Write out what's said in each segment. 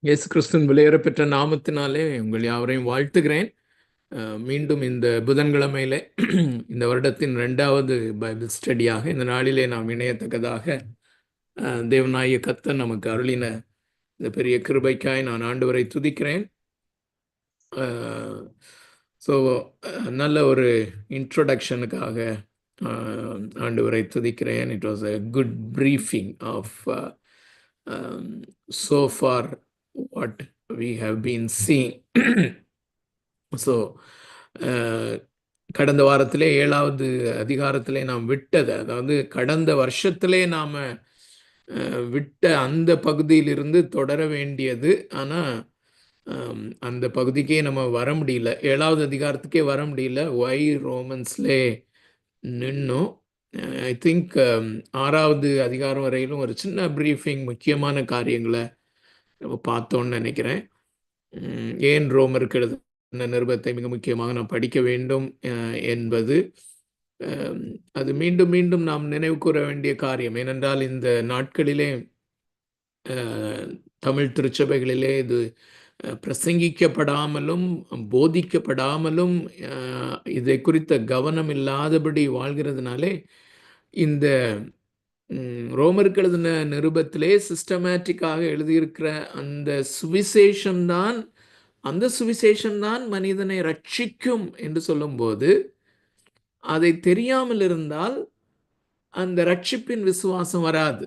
இயேசு கிறிஸ்துவின் விலையேறப்பெற்ற நாமத்தினாலே உங்கள் யாவரையும் வாழ்த்துகிறேன். மீண்டும் இந்த புதன்கிழமையிலே இந்த வருடத்தின் 2வது பைபிள் ஸ்டடியாக இந்த நாளிலே நாம் இணையத்தக்கதாக தேவனாகிய கர்த்தர் நமக்கு அருளின இந்த பெரிய கிருபைக்காய் நான் ஆண்டவரை துதிக்கிறேன். ஸோ நல்ல ஒரு இன்ட்ரோடக்ஷனுக்காக ஆண்டவரை துதிக்கிறேன். It was a good briefing of so far what we have been seeing. So கடந்த வாரத்திலே 7வது அதிகாரத்திலே நாம் விட்டது, அதாவது கடந்த வருஷத்திலே நாம் விட்ட அந்த பகுதியிலிருந்து தொடர வேண்டியது. ஆனால் அந்த பகுதிக்கே நம்ம வர முடியல, 7வது அதிகாரத்துக்கே வர முடியல. ஒய் ரோமன்ஸ்லே நின்னோம். ஐ திங்க் 6வது அதிகாரம் வரையிலும் ஒரு சின்ன ப்ரீஃபிங், முக்கியமான காரியங்களை நம்ம பார்த்தோன்னு நினைக்கிறேன். ஏன் ரோமருக்கு எழுதின நிருபத்தை மிக முக்கியமாக நாம் படிக்க வேண்டும் என்பது அது மீண்டும் மீண்டும் நாம் நினைவு கூற வேண்டிய காரியம். ஏனென்றால் இந்த நாட்களிலே தமிழ் திருச்சபைகளிலே இது பிரசங்கிக்கப்படாமலும் போதிக்கப்படாமலும் இதை குறித்த கவனம் இல்லாதபடி வாழ்கிறதுனாலே இந்த ரோமருக்கு எழுதின நிருபத்திலே சிஸ்டமேட்டிக்காக எழுதியிருக்கிற அந்த சுவிசேஷம்தான் மனிதனை ரட்சிக்கும் என்று சொல்லும்போது, அதை தெரியாமல் இருந்தால் அந்த ரட்சிப்பின் விசுவாசம் வராது,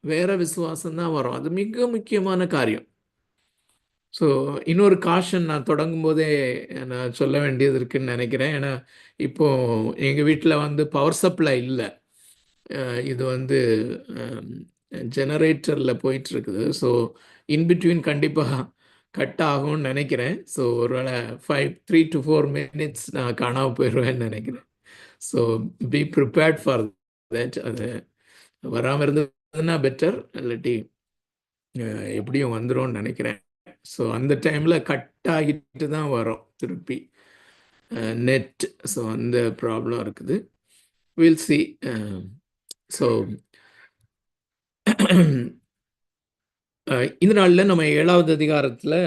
வேற விசுவாசம் தான் வரும். அது மிக முக்கியமான காரியம். ஸோ இன்னொரு காஷன் நான் தொடங்கும் போதே நான் சொல்ல வேண்டியது இருக்குன்னு நினைக்கிறேன். ஏன்னா இப்போ எங்கள் வீட்டில் பவர் சப்ளை இல்லை. இது ஜெனரேட்டரில் போயிட்டுருக்குது. ஸோ இன்பிட்வீன் கண்டிப்பாக கட் ஆகும்னு நினைக்கிறேன். ஸோ ஒருவேளை 3 to 4 minutes நான் காணாமல் போயிடுவேன்னு நினைக்கிறேன். So be prepared for that. அது வராமல் இருந்ததுன்னா பெட்டர், இல்லாட்டி எப்படியும் வந்துடும் நினைக்கிறேன். ஸோ அந்த டைமில் கட் ஆகிட்டு தான் வரும் திருப்பி நெட். ஸோ அந்த ப்ராப்ளம் இருக்குது. Will see. ஸோ இந்த நாளில் நம்ம 7வது அதிகாரத்தில்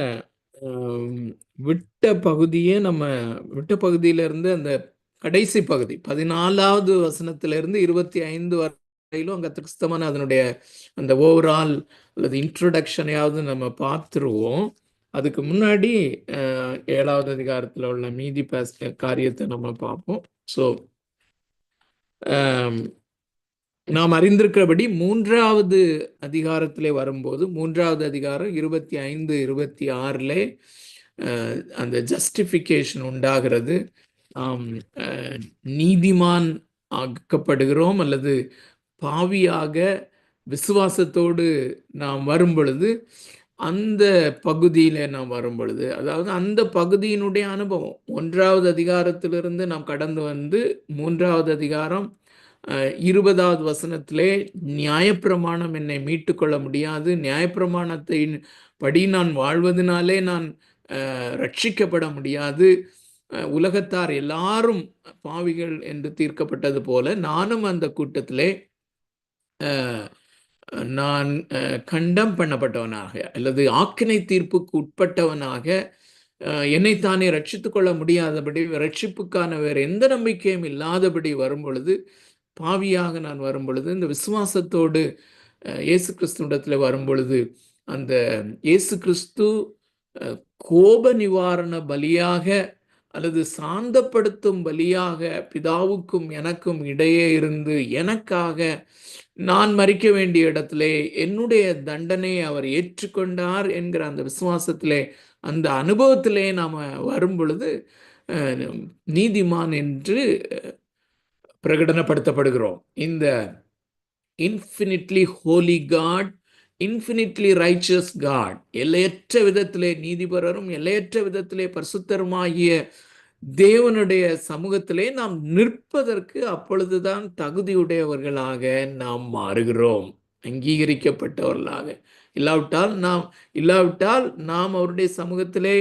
விட்ட பகுதியிலிருந்து அந்த கடைசி பகுதி 14வது வசனத்திலிருந்து 25 வரையிலும் அங்கே கிறிஸ்தவமான அதனுடைய அந்த ஓவரால் அல்லது இன்ட்ரோடக்ஷனையாவது நம்ம பார்த்துருவோம். அதுக்கு முன்னாடி 7வது அதிகாரத்தில் உள்ள மீதி காரியத்தை நம்ம பார்ப்போம். ஸோ நாம் அறிந்திருக்கிறபடி 3வது அதிகாரத்திலே வரும்போது 3வது அதிகாரம் 25-26 அந்த ஜஸ்டிஃபிகேஷன் உண்டாகிறது. நீதிமான் ஆக்கப்படுகிறோம் அல்லது பாவியாக விசுவாசத்தோடு நாம் வரும் பொழுது, அந்த பகுதியில் நாம் வரும் பொழுது, அதாவது அந்த பகுதியினுடைய அனுபவம் 1வது அதிகாரத்திலிருந்து நாம் கடந்து வந்து 3வது அதிகாரம் 20வது வசனத்திலே நியாயப்பிரமாணம் என்னை மீட்டுக்கொள்ள முடியாது, நியாயப்பிரமாணத்தின் படி நான் வாழ்வதனாலே நான் ரட்சிக்கப்பட முடியாது, உலகத்தார் எல்லாரும் பாவிகள் என்று தீர்க்கப்பட்டது போல நானும் அந்த கூட்டத்திலே நான் கண்டம் பண்ணப்பட்டவனாக அல்லது ஆக்கினை தீர்ப்புக்கு உட்பட்டவனாக என்னைத்தானே ரட்சித்து கொள்ள முடியாதபடி, ரட்சிப்புக்கான வேறு எந்த நம்பிக்கையும் இல்லாதபடி வரும் பொழுது, பாவியாக நான் வரும் பொழுது, இந்த விசுவாசத்தோடு இயேசு கிறிஸ்துவிடத்தில் வரும் பொழுது, அந்த இயேசு கிறிஸ்து கோப நிவாரண பலியாக அல்லது சாந்தப்படுத்தும் பலியாக பிதாவுக்கும் எனக்கும் இடையே இருந்து எனக்காக நான் மரிக்க வேண்டிய இடத்திலே என்னுடைய தண்டனையை அவர் ஏற்றுக்கொண்டார் என்கிற அந்த விசுவாசத்திலே, அந்த அனுபவத்திலே நாம் வரும் பொழுது நீதிமான் என்று பிரகடனப்படுத்தப்படுகிறோம். இந்த infinitely holy God, infinitely riches God, எல்லையற்ற விதத்திலே நீதிபரரும் எல்லையற்ற விதத்திலே பரிசுத்தருமாகிய தேவனுடைய சமூகத்திலே நாம் நிற்பதற்கு அப்பொழுதுதான் தகுதியுடையவர்களாக நாம் மாறுகிறோம், அங்கீகரிக்கப்பட்டவர்களாக. இல்லாவிட்டால் நாம் அவருடைய சமூகத்திலே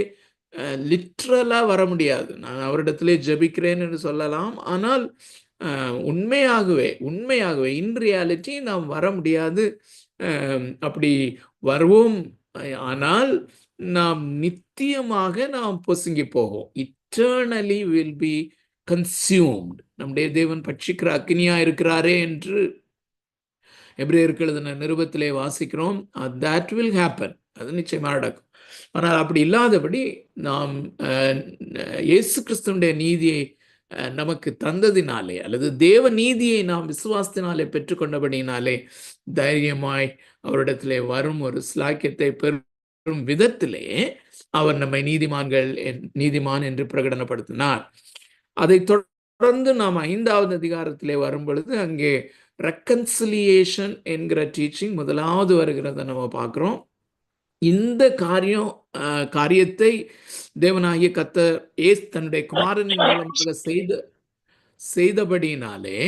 லிட்ரலா வர முடியாது. நான் அவரிடத்திலே ஜெபிக்கிறேன் என்று சொல்லலாம், ஆனால் உண்மையாகவே இன் ரியாலிட்டி நாம் வர முடியாது. அப்படி வருவோம் ஆனால் நாம் நித்தியமாக நாம் பொசுங்கி போவோம். Eternally will be consumed. நம்முடைய தேவன் பட்சிக்கிற அக்னியா இருக்கிறாரே என்று எபிரேயருக்கு எழுதின நிருபத்திலே வாசிக்கிறோம். That will happen. அது நிச்சயமாக நடக்கும். ஆனால் அப்படி இல்லாதபடி நாம் இயேசு கிறிஸ்துடைய நீதியை நமக்கு தந்ததினாலே, அல்லது தேவ நீதியை நாம் விசுவாசத்தினாலே பெற்றுக்கொண்டபடினாலே தைரியமாய் அவரிடத்திலே வரும் ஒரு ஸ்லாக்கியத்தை பெறும் விதத்திலே அவர் நம்மை நீதிமான் என்று பிரகடனப்படுத்தினார். அதை தொடர்ந்து நாம் 5வது அதிகாரத்திலே வரும் பொழுது அங்கே ரெக்கன்சிலியேஷன் என்கிற டீச்சிங் முதலாவது வருகிறத நம்ம பார்க்கிறோம். இந்த காரியத்தை தேவனாகிய கர்த்தர் தன்னுடைய குமாரனின் மூலமாக செய்தபடியினாலே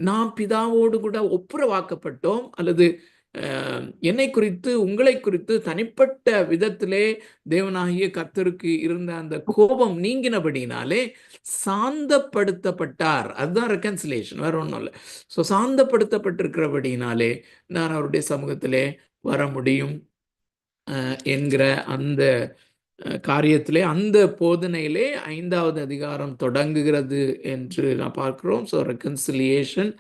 நாம் பிதாவோடு கூட ஒப்புரவாக்கப்பட்டோம், அல்லது என்னை குறித்து உங்களை குறித்து தனிப்பட்ட விதத்திலே தேவனாகிய கர்த்தருக்கு இருந்த அந்த கோபம் நீங்கினபடினாலே சாந்தப்படுத்தப்பட்டார். அதுதான் ரெக்கன்சிலேஷன், வேற ஒன்றும் இல்லை. ஸோ சாந்தப்படுத்தப்பட்டிருக்கிறபடினாலே நான் அவருடைய சமூகத்திலே வர முடியும் என்கிற அந்த காரியத்திலே, அந்த போதனையிலே 5வது அதிகாரம் தொடங்குகிறது என்று நான் பார்க்கிறோம். ஸோ ரெக்கன்சிலியேஷன்,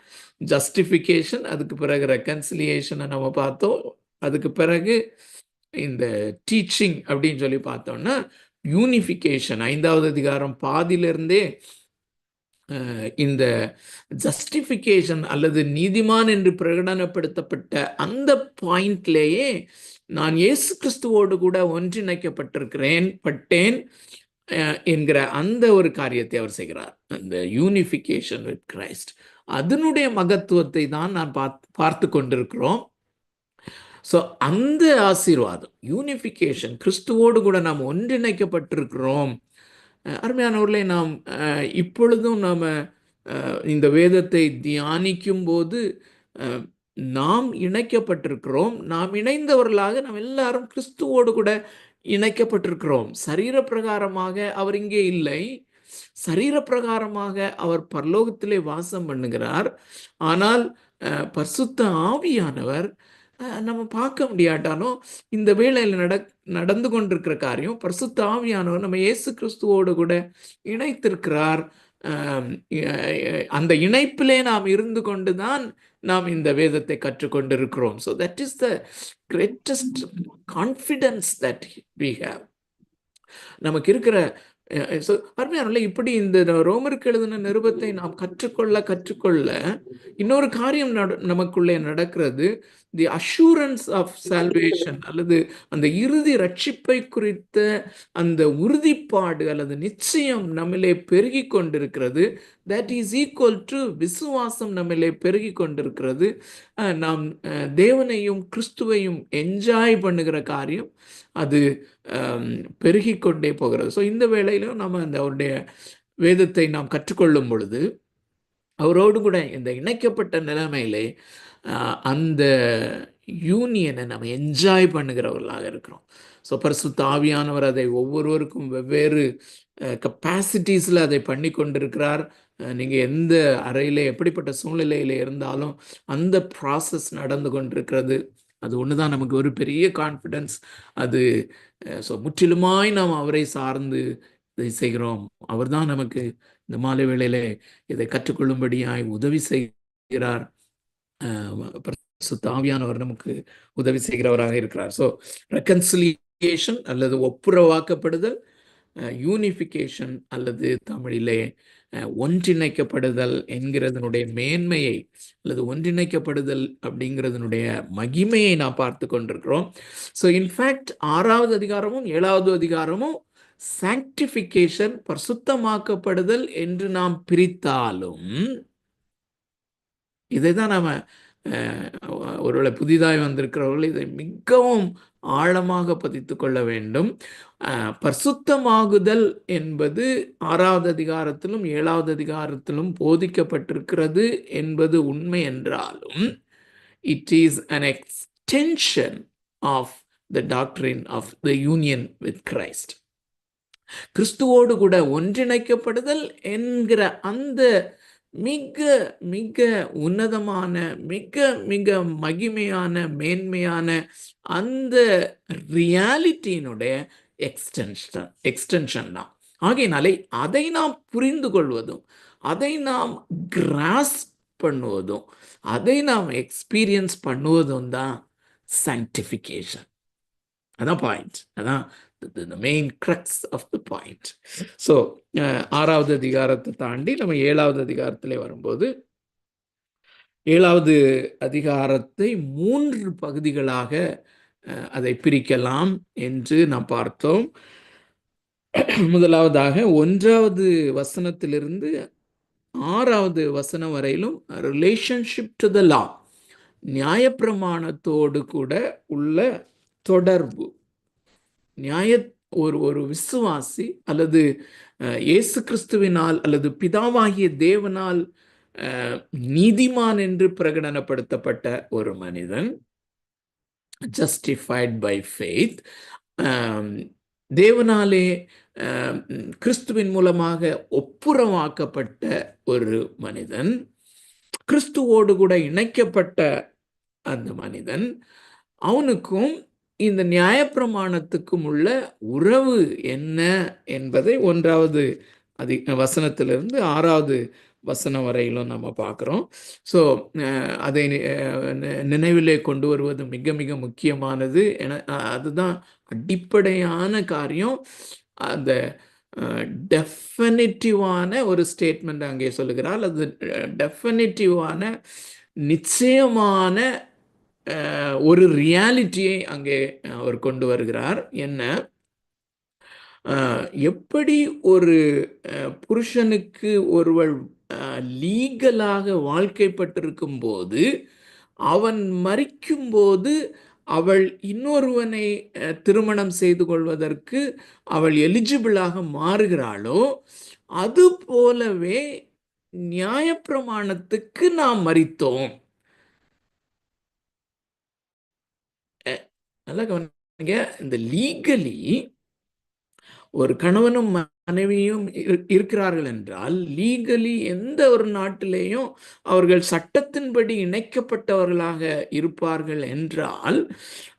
ஜஸ்டிஃபிகேஷன், அதுக்கு பிறகு ரெக்கன்சிலியேஷனை நம்ம பார்த்தோம். அதுக்கு பிறகு இந்த டீச்சிங் அப்படின்னு சொல்லி பார்த்தோம்னா யூனிஃபிகேஷன். 5வது அதிகாரம் பாதியிலிருந்தே இந்த ஜஸ்டிஃபிகேஷன் அல்லது நீதிமான் என்று பிரகடனப்படுத்தப்பட்ட அந்த பாயிண்ட்லேயே நான் இயேசு கிறிஸ்துவோடு கூட ஒன்றிணைக்கப்பட்டிருக்கிறேன் என்கிற அந்த ஒரு காரியத்தை அவர் செய்கிறார். அந்த யூனிஃபிகேஷன் வித் கிரைஸ்ட், அதனுடைய மகத்துவத்தை தான் நான் பார்த்து கொண்டிருக்கிறோம். ஸோ அந்த ஆசீர்வாதம், யூனிஃபிகேஷன், கிறிஸ்துவோடு கூட நாம் ஒன்றிணைக்கப்பட்டிருக்கிறோம். அருமையானவர்களே, நாம் இப்பொழுதும் நாம் இந்த வேதத்தை தியானிக்கும் போது நாம் இணைக்கப்பட்டிருக்கிறோம். நாம் இணைந்தவர்களாக நாம் எல்லாரும் கிறிஸ்துவோடு கூட இணைக்கப்பட்டிருக்கிறோம். சரீர பிரகாரமாக அவர் இங்கே இல்லை. சரீர பிரகாரமாக அவர் பரலோகத்திலே வாசம் பண்ணுகிறார். ஆனால் பரிசுத்த ஆவியானவர் நம்ம பார்க்க முடியாட்டாலும் இந்த வேளையில் நடந்து கொண்டிருக்கிற காரியம், பரிசுத்த ஆவியானவர் நம்ம இயேசு கிறிஸ்துவோடு கூட இணைத்திருக்கிறார். அந்த இணைப்பிலே நாம் இருந்து கொண்டுதான் நாம் இந்த வேதத்தை கற்றுக்கொண்டிருக்கிறோம். So that is the greatest confidence that we have. நமக்கு இருக்கிற அருமையான இப்படி இந்த ரோமருக்கு எழுதின நிருபத்தை நாம் கற்றுக்கொள்ள இன்னொரு காரியம் நமக்குள்ளே நடக்கிறது. தி அஷூரன்ஸ் ஆஃப் சால்வேஷன், அல்லது அந்த இறுதி ரட்சிப்பை குறித்த அந்த உறுதிப்பாடு அல்லது நிச்சயம் நம்மிலே பெருகி கொண்டிருக்கிறது. தட் இஸ் ஈக்குவல் டு விசுவாசம் நம்மிலே பெருகி கொண்டிருக்கிறது. நாம் தேவனையும் கிறிஸ்துவையும் என்ஜாய் பண்ணுகிற காரியம் அது பெருகி கொண்டே போகிறது. ஸோ இந்த வேளையிலும் நம்ம அவருடைய வேதத்தை நாம் கற்றுக்கொள்ளும் பொழுது அவரோடு கூட இந்த இணைக்கப்பட்ட நிலைமையிலே அந்த யூனியனை நம்ம என்ஜாய் பண்ணுகிறவர்களாக இருக்கிறோம். ஸோ பரிசுத்த ஆவியானவர் அதை ஒவ்வொருவருக்கும் வெவ்வேறு கெப்பாசிட்டிஸில் அதை பண்ணி கொண்டிருக்கிறார். நீங்கள் எந்த அறையில் எப்படிப்பட்ட சூழ்நிலையில் இருந்தாலும் அந்த ப்ராசஸ் நடந்து கொண்டிருக்கிறது. அது ஒன்று தான் நமக்கு ஒரு பெரிய கான்ஃபிடென்ஸ். அது ஸோ முற்றிலுமாய் நாம் அவரை சார்ந்து இதை செய்கிறோம். அவர் தான் நமக்கு இந்த மாலை வேளையிலே இதை கற்றுக்கொள்ளும்படியாய் உதவி செய்கிறார். பரிசுத்த ஆவியானவர் நமக்கு உதவி செய்கிறவராக இருக்கிறார். ஸோ ரெக்கன்சிலியேஷன் அல்லது ஒப்புரவாக்கப்படுதல், யூனிஃபிகேஷன் அல்லது தமிழிலே ஒன்றிணைக்கப்படுதல் என்கிறதனுடைய மேன்மையை அல்லது ஒன்றிணைக்கப்படுதல் அப்படிங்கிறதனுடைய மகிமையை நாம் பார்த்து கொண்டிருக்கிறோம். ஸோ இன்ஃபேக்ட் 6வது அதிகாரமும் 7வது அதிகாரமும் சாங்டிஃபிகேஷன், பரிசுத்தமாக்கப்படுதல் என்று நாம் பிரித்தாலும் இதை தான் நாம ஒருவேளை புதிதாய் வந்திருக்கிறவர்கள் இதை மிகவும் ஆழமாக பதித்து கொள்ள வேண்டும். பரிசுத்தமாகுதல் என்பது 6வது அதிகாரத்திலும் 7வது அதிகாரத்திலும் போதிக்கப்பட்டிருக்கிறது என்பது உண்மை என்றாலும் it is an extension of the doctrine of the union with Christ. கிறிஸ்துவோடு கூட ஒன்றிணைக்கப்படுதல் என்கிற அந்த மிக மிக உன்னதமான, மிக மிக மகிமையான, மேன்மையான அந்த ரியாலிட்டியினுடைய எக்ஸ்டென்ஷன் தான். ஆகையினாலே அதை நாம் புரிந்து கொள்வதும், அதை நாம் கிராஸ்ப் பண்ணுவதும், அதை நாம் எக்ஸ்பீரியன்ஸ் பண்ணுவதும் தான் சாங்டிஃபிகேஷன். அதான் பாயிண்ட். அதான் the main crux of the point. So 6வது அதிகாரத்தை தாண்டி நம்ம 7வது அதிகாரத்திலே வரும்போது, 7வது அதிகாரத்தை 3 பகுதிகளாக அதை பிரிக்கலாம் என்று நாம் பார்த்தோம். முதலாவதாக 1வது வசனத்திலிருந்து 6வது வசனம் வரையிலும் ரிலேஷன்ஷிப் டு த லா, நியாயப்பிரமாணத்தோடு கூட உள்ள தொடர்பு. ஒரு விசுவாசி அல்லது இயேசு கிறிஸ்துவினால் அல்லது பிதாவாகிய தேவனால் நீதிமான் என்று பிரகடனப்படுத்தப்பட்ட ஒரு மனிதன், ஜஸ்டிஃபைட் பை ஃபெய்த், தேவனாலே கிறிஸ்துவின் மூலமாக ஒப்புரவாக்கப்பட்ட ஒரு மனிதன், கிறிஸ்துவோடு கூட இணைக்கப்பட்ட அந்த மனிதன், அவனுக்கும் இந்த நியாயப்பிரமாணத்துக்கும் உள்ள உறவு என்ன என்பதை 1வது வசனத்திலிருந்து 6வது வசனம் வரையிலும் நம்ம பார்க்குறோம். ஸோ அதை நினைவிலே கொண்டு வருவது மிக மிக முக்கியமானது. அதுதான் அடிப்படையான காரியம். அந்த டெஃபினிட்டிவான ஒரு ஸ்டேட்மெண்ட் அங்கே சொல்லுகிறார். அது டெஃபினிட்டிவான நிச்சயமான ஒரு ரியாலிட்டியை அங்கே அவர் கொண்டு வருகிறார். என்ன, எப்படி ஒரு புருஷனுக்கு ஒருவள் லீகலாக வாழ்க்கைப்பட்டிருக்கும் போது அவன் மரிக்கும் போது அவள் இன்னொருவனை திருமணம் செய்து கொள்வதற்கு அவள் எலிஜிபிளாக மாறுகிறாளோ, அது போலவே நியாயப்பிரமாணத்துக்கு நாம் மரித்தோம். நல்லா கவனிங்க. இந்த லீகலி ஒரு கணவனும் மனைவியும் இருக்கிறார்கள் என்றால், லீகலி எந்த ஒரு நாட்டிலேயும் அவர்கள் சட்டத்தின்படி இணைக்கப்பட்டவர்களாக இருப்பார்கள் என்றால்,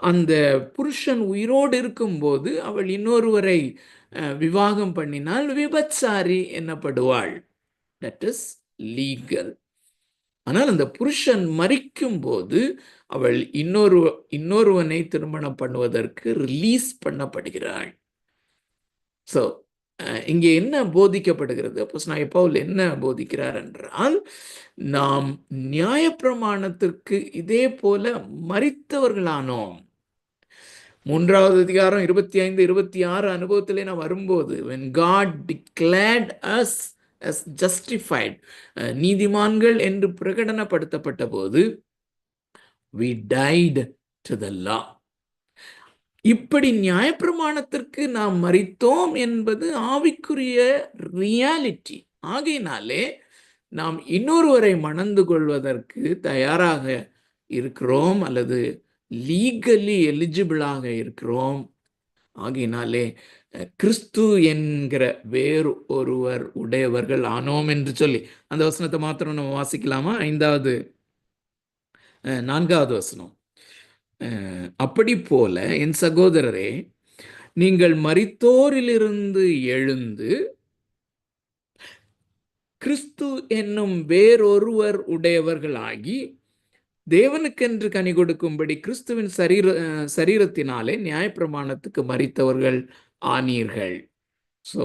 அந்த புருஷன் உயிரோடு இருக்கும்போது அவள் இன்னொருவரை விவாகம் பண்ணினால் விபச்சாரி என்னப்படுவாள். That is legal. ஆனால் அந்த புருஷன் மரிக்கும் போது அவள் இன்னொருவனை திருமணம் பண்ணுவதற்கு ரிலீஸ் பண்ணப்படுகிறாள். ஸோ இங்கே என்ன போதிக்கப்படுகிறது? அப்போஸ்தலனாகிய பவுல் என்ன போதிக்கிறார் என்றால், நாம் நியாயப்பிரமாணத்திற்கு இதே போல மரித்தவர்களானோம். 3வது அதிகாரம் 25, 26 அனுபவத்திலே நாம் வரும்போது, when God declared us as justified, நீதிமான்கள் என்று பிரகடனப்படுத்தப்பட்ட போது, we died to the law. இப்படி நியாயப்பிரமாணத்திற்கு நாம் மரித்தோம் என்பது ஆவிக்குரிய ரியாலிட்டி. ஆகையினாலே நாம் இன்னொருவரை மணந்து கொள்வதற்கு தயாராக இருக்கிறோம் அல்லது லீகலி எலிஜிபிளாக இருக்கிறோம். ஆகையினாலே கிறிஸ்து என்கிற வேறு ஒருவர் உடையவர்கள் ஆனோம் என்று சொல்லி அந்த வசனத்தை மாத்திரம் நம்ம வாசிக்கலாமா? 4வது வசனம். அப்படி போல என் சகோதரரே, நீங்கள் மரித்தோரிலிருந்து எழுந்து கிறிஸ்து என்னும் வேறொருவர் உடையவர்களாகி தேவனுக்கென்று கனி கொடுக்கும்படி கிறிஸ்துவின் சரீரத்தினாலே நியாயப்பிரமாணத்துக்கு மரித்தவர்கள் ஆனீர்கள். So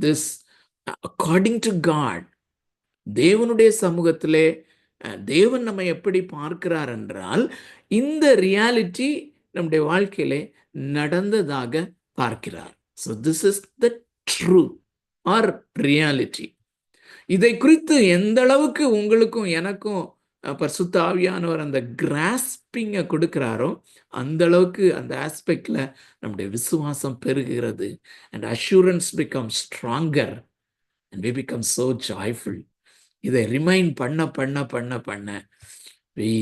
this according to God, தேவனுடைய சமூகத்திலே தேவன் நம்ம எப்படி பார்க்கிறார் என்றால், இந்த ரியாலிட்டி நம்முடைய வாழ்க்கையிலே நடந்ததாக பார்க்கிறார். So this is the truth or reality. இதை குறித்து எந்த அளவுக்கு உங்களுக்கும் எனக்கும் பரிசுத்த ஆவியானவர் அந்த கிராஸ்பிங்கை கொடுக்கிறாரோ, அந்த அளவுக்கு அந்த ஆஸ்பெக்ட்ல நம்முடைய விசுவாசம் பெருகிறது. And assurance become stronger and we become so joyful. இதை ரிமைண்ட் பண்ண பண்ண பண்ண பண்ண we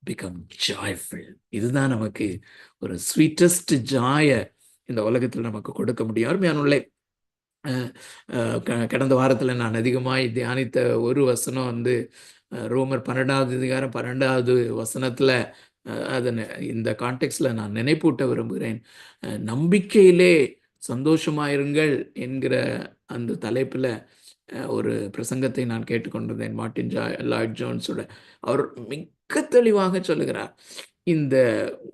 become joyful. இதுதான் நமக்கு ஒரு ஸ்வீட்டஸ்ட் ஜாய இந்த உலகத்தில் நமக்கு கொடுக்க முடியும். அருமையானவர்களே, கடந்த வாரத்தில் நான் அதிகமாய் தியானித்த ஒரு வசனம் வந்து ரோமர் 12வது அதிகாரம் 12வது வசனத்தில் அதனை இந்த கான்டெக்ட்ல நான் நினைப்பூட்ட விரும்புகிறேன். நம்பிக்கையிலே சந்தோஷமாயிருங்கள் என்கிற அந்த தலைப்பில் ஒரு பிரசங்கத்தை நான் கேட்டுக்கொண்டிருந்தேன். Martin Lloyd ஜோன்ஸோட. அவர் மிக தெளிவாக சொல்லுகிறார், இந்த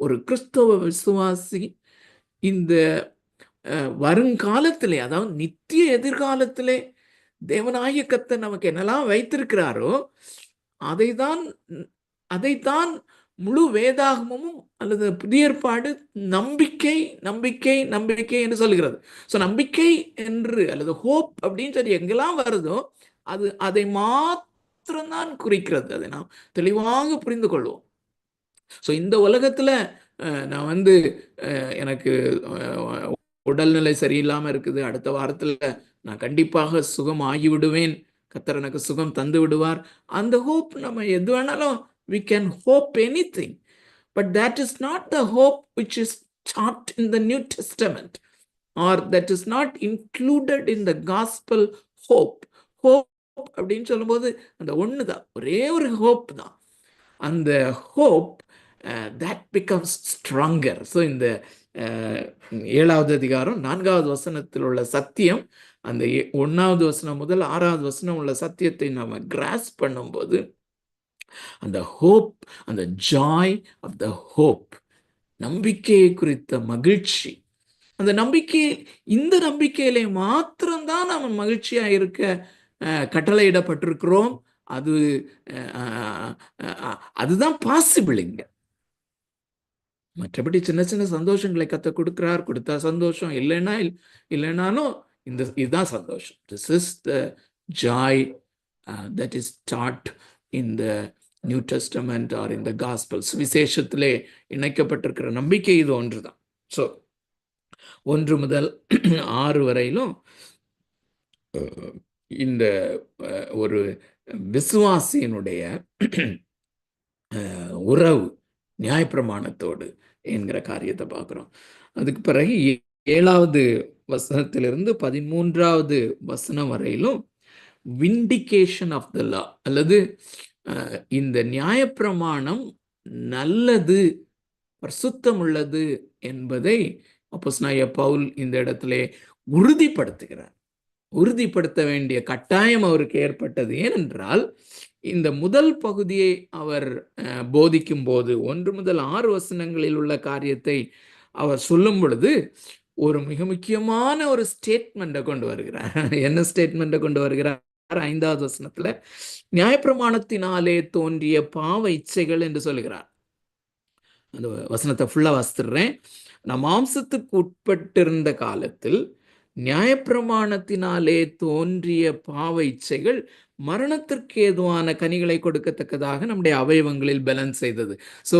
ஒரு கிறிஸ்தவ விசுவாசி இந்த வருங்காலத்திலே, அதாவது நித்திய எதிர்காலத்திலே தேவனாகிய கர்த்தர் நமக்கு என்னெல்லாம் வைத்திருக்கிறாரோ அதைத்தான் முழு வேதாகமும் அல்லது புதிய ஏற்பாடு நம்பிக்கை நம்பிக்கை நம்பிக்கை என்று சொல்கிறது. ஸோ நம்பிக்கை என்று அல்லது ஹோப் அப்படின்னு சொல்லி எங்கெல்லாம் வருதோ அதை மாத்திரம்தான் குறிக்கிறது. அதை நாம் தெளிவாக புரிந்து கொள்வோம். ஸோ இந்த உலகத்தில் நான் வந்து எனக்கு உடல்நிலை சரியில்லாமல் இருக்குது, அடுத்த வாரத்தில் நான் கண்டிப்பாக சுகம் ஆகிவிடுவேன், கர்த்தர் எனக்கு சுகம் தந்து விடுவார், அந்த ஹோப் நம்ம எது வேணாலும் we can hope anything, but that is not the hope which is taught in the New Testament, or that is not included in the gospel hope. Hope அப்படின்னு சொல்லும்போது அந்த ஒன்று தான், ஒரே ஒரு ஹோப் தான். அந்த hope that becomes stronger. So இந்த 7வது அதிகாரம் 4வது வசனத்தில் உள்ள சத்தியம், அந்த 1வது வசனம் முதல் 6வது வசனம் உள்ள சத்தியத்தை நம்ம கிராஸ் பண்ணும்போது அந்த ஹோப், அந்த ஜாய் ஆஃப் த ஹோப், நம்பிக்கையை குறித்த மகிழ்ச்சி, அந்த நம்பிக்கை, இந்த நம்பிக்கையிலே மாத்திரம்தான் நம்ம மகிழ்ச்சியா இருக்க கட்டளையிடப்பட்டிருக்கிறோம். அதுதான் பாசிபிள் இங்க. மற்றபடி சின்ன சின்ன சந்தோஷங்களை கர்த்தர் கொடுக்கிறார், கொடுத்தா சந்தோஷம், இல்லைனாலும் இதுதான் சந்தோஷம். This is the joy that is taught in the New Testament or in the Gospel. சுவிசேஷத்திலே இணைக்கப்பட்டிருக்கிற நம்பிக்கை இது ஒன்று தான். ஸோ 1 முதல் 6 வரையிலும் இந்த ஒரு விசுவாசியினுடைய உறவு நியாயப்பிரமாணத்தோடு என்கிற காரியத்தை பார்க்குறோம். அதுக்கு பிறகு 7வது வசனத்திலிருந்து 13வது வசனம் வரையிலும் விண்டிகேஷன் ஆஃப் த லா, அல்லது இந்த நியாயப்பிரமாணம் நல்லது, பரிசுத்தம் உள்ளது என்பதை அப்போஸ்தலனாகிய பவுல் இந்த இடத்திலே உறுதிப்படுத்துகிறார். உறுதிப்படுத்த வேண்டிய கட்டாயம் அவருக்கு ஏற்பட்டது. ஏனென்றால் இந்த முதல் பகுதியை அவர் போதிக்கும் போது 1 முதல் 6 வசனங்களில் உள்ள காரியத்தை அவர் சொல்லும் பொழுது ஒரு மிக முக்கியமான ஒரு ஸ்டேட்மெண்ட்டை கொண்டு வருகிறார். என்ன ஸ்டேட்மெண்ட்டை கொண்டு வருகிறார்? 5வது வசனத்துல நியாயப்பிரமாணத்தினாலே தோன்றிய பாவ இச்சைகள் என்று சொல்லுகிறார். அந்த வசனத்தை ஃபுல்லா வாசித்துறேன். நான் மாம்சத்துக்கு உட்பட்டிருந்த காலத்தில் நியாயப்பிரமாணத்தினாலே தோன்றிய பாவ இச்சைகள் மரணத்திற்கு ஏதுவான கனிகளை கொடுக்கத்தக்கதாக நம்முடைய அவயவங்களில் பேலன்ஸ் செய்தது. So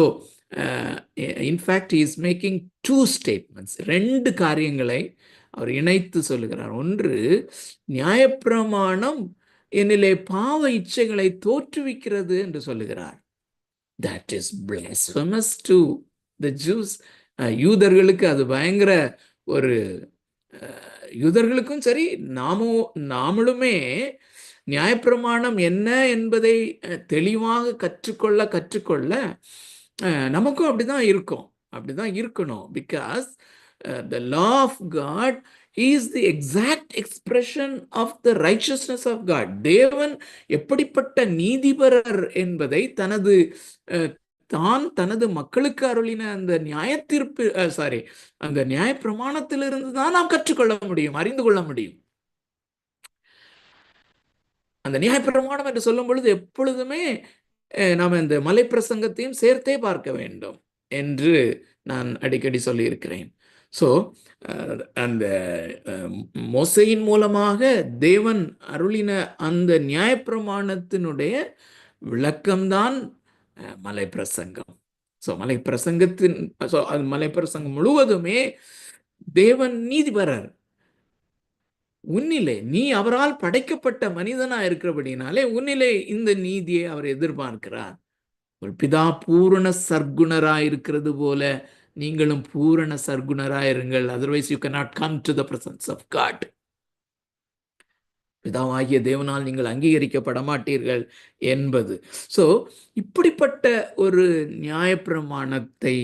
in fact is making 2 statements, 2 காரியங்களை அவர் இணைத்து சொல்லுகிறார். ஒன்று, நியாயப்பிரமாணம் என்னிலே பாவ இச்சைகளை தோற்றுவிக்கிறது என்று சொல்லுகிறார். That is blasphemous to the Jews. யூதர்களுக்கு அது பயங்கர ஒரு, யூதர்களுக்கும் சரி நாமளுமே நியாயப்பிரமாணம் என்ன என்பதை தெளிவாக கற்றுக்கொள்ள நமக்கும் அப்படிதான் இருக்கணும். Because the law of God is the exact expression of the righteousness of God. தேவன் எப்படிப்பட்ட நீதிபரர் என்பதை தனது மக்களுக்கு அருளின அந்த அந்த நியாயப்பிரமாணத்திலிருந்து தான் நாம் கற்றுக்கொள்ள முடியும், அறிந்து கொள்ள முடியும். அந்த நியாயப்பிரமாணம் என்று சொல்லும் பொழுது எப்பொழுதுமே நாம் இந்த மலை பிரசங்கத்தையும் சேர்த்தே பார்க்க வேண்டும் என்று நான் அடிக்கடி சொல்லியிருக்கிறேன். ஸோ அந்த மோசையின் மூலமாக தேவன் அருளின அந்த நியாயப்பிரமாணத்தினுடைய விளக்கம்தான் மலை பிரசங்கம். ஸோ மலை பிரசங்கம் முழுவதுமே தேவன் நீதிபரர். உன்னிலே நீ அவரால் படைக்கப்பட்ட மனிதனா இருக்கிறபடினாலே உன்னிலே இந்த நீதியை அவர் எதிர்பார்க்கிறார். ஒரு பிதா பூரண சர்க்குணராயிருக்கிறது போல நீங்களும் பூரண சர்க்குணராயிருங்கள். Otherwise you cannot come to the presence of God. பிதாவாகிய தேவனால் நீங்கள் அங்கீகரிக்கப்பட மாட்டீர்கள் என்பது. ஸோ இப்படிப்பட்ட ஒரு நியாயப்பிரமாணத்தை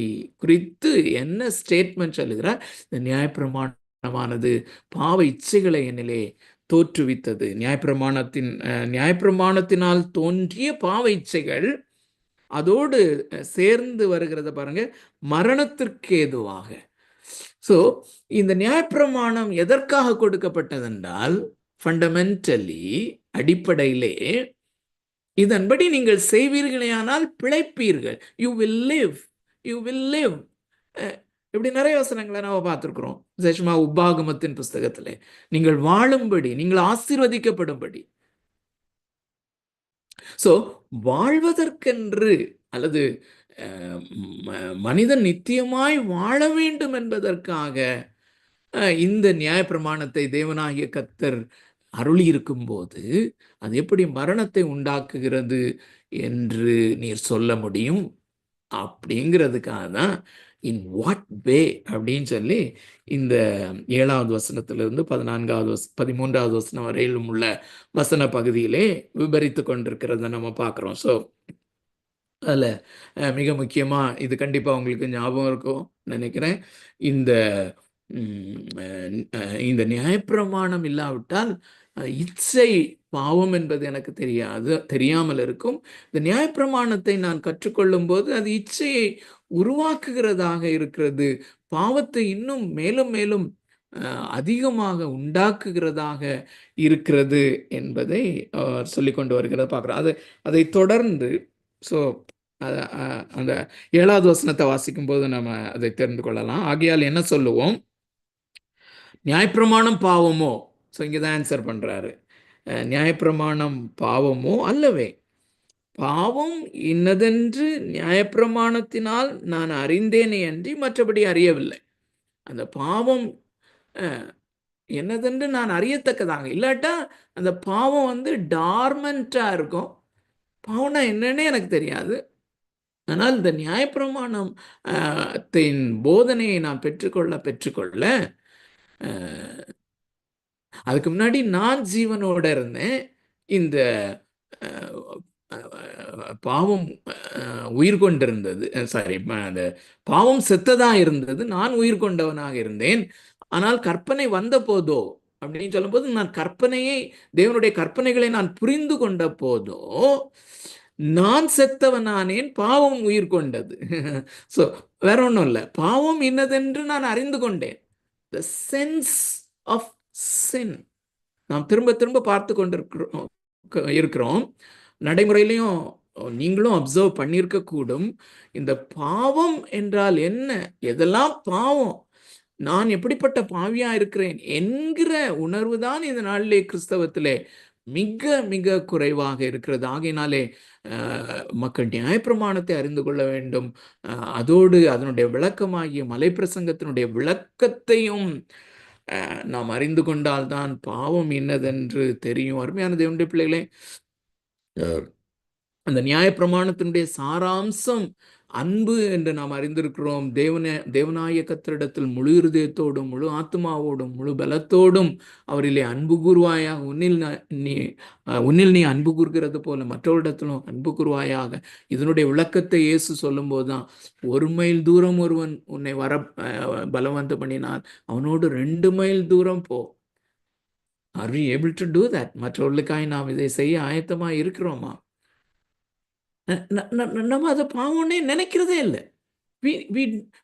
குறித்து என்ன ஸ்டேட்மெண்ட் சொல்லுகிறார்? இந்த நியாயப்பிரமாணமானது பாவ இச்சைகளை என்னிலே தோற்றுவித்தது. நியாயப்பிரமாணத்தினால் தோன்றிய பாவ இச்சைகள் அதோடு சேர்ந்து வருகிறத பாருங்க, மரணத்திற்கு ஏதுவாக. ஸோ இந்த நியாயப்பிரமாணம் எதற்காக கொடுக்கப்பட்டதென்றால், ஃபண்டமெண்டலி அடிப்படையிலே இதன்படி நீங்கள் செய்வீர்களேயானால் பிழைப்பீர்கள். You will live, you will live. இப்படி நிறைய வசனங்களை நம்ம பார்த்துருக்கிறோம். விசேஷமா உபாகமத்தின் புஸ்தகத்திலே நீங்கள் வாழும்படி, நீங்கள் ஆசீர்வதிக்கப்படும்படி. ஸோ வாழ்வதற்கென்று அல்லது மனிதன் நித்தியமாய் வாழ வேண்டும் என்பதற்காக இந்த நியாயப்பிரமாணத்தை தேவனாகிய கர்த்தர் அருளி இருக்கும்போது அது எப்படி மரணத்தை உண்டாக்குகிறது என்று நீர் சொல்ல முடியும்? அப்படிங்கிறதுக்காக தான் இன் வாட் வே அப்படின்னு சொல்லி இந்த 7வது வசனத்திலிருந்து 13வது வசனம் வரையிலும் உள்ள வசன பகுதியிலே விபரித்து கொண்டிருக்கிறத நம்ம பார்க்குறோம். ஸோ அதில் மிக முக்கியமாக இது கண்டிப்பாக உங்களுக்கு ஞாபகம் இருக்கும் நினைக்கிறேன். இந்த இந்த நியாயப்பிரமாணம் இல்லாவிட்டால் இச்சை பாவம் என்பது எனக்கு தெரியாமல் இருக்கும். இந்த நியாயப்பிரமாணத்தை நான் கற்றுக்கொள்ளும் போது அது இச்சையை உருவாக்குகிறதாக இருக்கிறது. பாவத்தை இன்னும் மேலும் மேலும் அதிகமாக உண்டாக்குகிறதாக இருக்கிறது என்பதை சொல்லி கொண்டு வருகிறத பார்க்குறோம். அதை தொடர்ந்து ஸோ அந்த 7வது வசனத்தை வாசிக்கும் போது நம்ம அதை தெரிந்து கொள்ளலாம். ஆகையால் என்ன சொல்லுவோம்? நியாயப்பிரமாணம் பாவமோ? ஸோ இங்கே தான் ஆன்சர் பண்ணுறாரு. நியாயப்பிரமாணம் பாவமோ? அல்லவே. பாவம் இன்னதென்று நியாயப்பிரமாணத்தினால் நான் அறிந்தேனே அன்றி மற்றபடி அறியவில்லை. அந்த பாவம் என்னதென்று நான் அறியத்தக்கதாங்க. இல்லாட்டா அந்த பாவம் டார்மெண்ட்டாக இருக்கும். பாவம்னா என்னன்னே எனக்கு தெரியாது. ஆனால் இந்த நியாயப்பிரமாணம் போதனையை நான் பெற்றுக்கொள்ள அதுக்கு முன்னாடி நான் ஜீவனோட இருந்தேன். இந்த பாவம் உயிர் கொண்டிருந்தது. சாரி, அந்த பாவம் செத்ததா இருந்தது, நான் உயிர் கொண்டவனாக இருந்தேன். ஆனால் கற்பனை வந்த போதோ அப்படின்னு சொல்லும்போது, நான் தேவனுடைய கற்பனைகளை நான் புரிந்து கொண்ட போதோ நான் செத்தவனானேன், பாவம் உயிர் கொண்டது. ஸோ வேற ஒன்றும் இல்லை, பாவம் இன்னதென்று நான் அறிந்து கொண்டேன். த சென்ஸ் ஆஃப் சின் நாம் திரும்ப திரும்ப பார்த்து கொண்டிருக்கிறோம். நடைமுறையிலையும் நீங்களும் அப்சர்வ் பண்ணியிருக்க கூடும். இந்த பாவம் என்றால் என்ன, எதெல்லாம் பாவம், நான் எப்படிப்பட்ட பாவியா இருக்கிறேன் என்கிற உணர்வு தான் இந்த நாளிலே கிறிஸ்தவத்திலே மிக மிக குறைவாக இருக்கிறது. ஆகையினாலே மக்கள் நியாயப்பிரமாணத்தை அறிந்து கொள்ள வேண்டும். அதோடு அதனுடைய விளக்கமாகிய மலைப்பிரசங்கத்தினுடைய விளக்கத்தையும் நாம் அறிந்து கொண்டால்தான் பாவம் என்னதென்று தெரியும். அருமையான தேவனுடைய பிள்ளைகளே, அந்த நியாயப்பிரமாணத்தினுடைய சாராம்சம் அன்பு என்று நாம் அறிந்திருக்கிறோம். தேவனாய கர்த்தரிடத்தில் முழு இருதயத்தோடும், முழு ஆத்மாவோடும், முழு பலத்தோடும் அவரிலே அன்பு கூர்வாயாக, உன்னில் நீ அன்பு கூர்கிறது போல மற்றவரிடத்திலும் அன்பு கூர்வாயாக. இதனுடைய விளக்கத்தை இயேசு சொல்லும் போதுதான், 1 மைல் தூரம் ஒருவன் உன்னை பலவந்த பண்ணினால் அவனோடு 2 மைல் தூரம் போ. Are we able to do that? மற்றவர்களுக்காய் நாம் இதை செய்ய ஆயத்தமா இருக்கிறோமா? நம்ம அதை பாவம்னே நினைக்கிறதே இல்லை.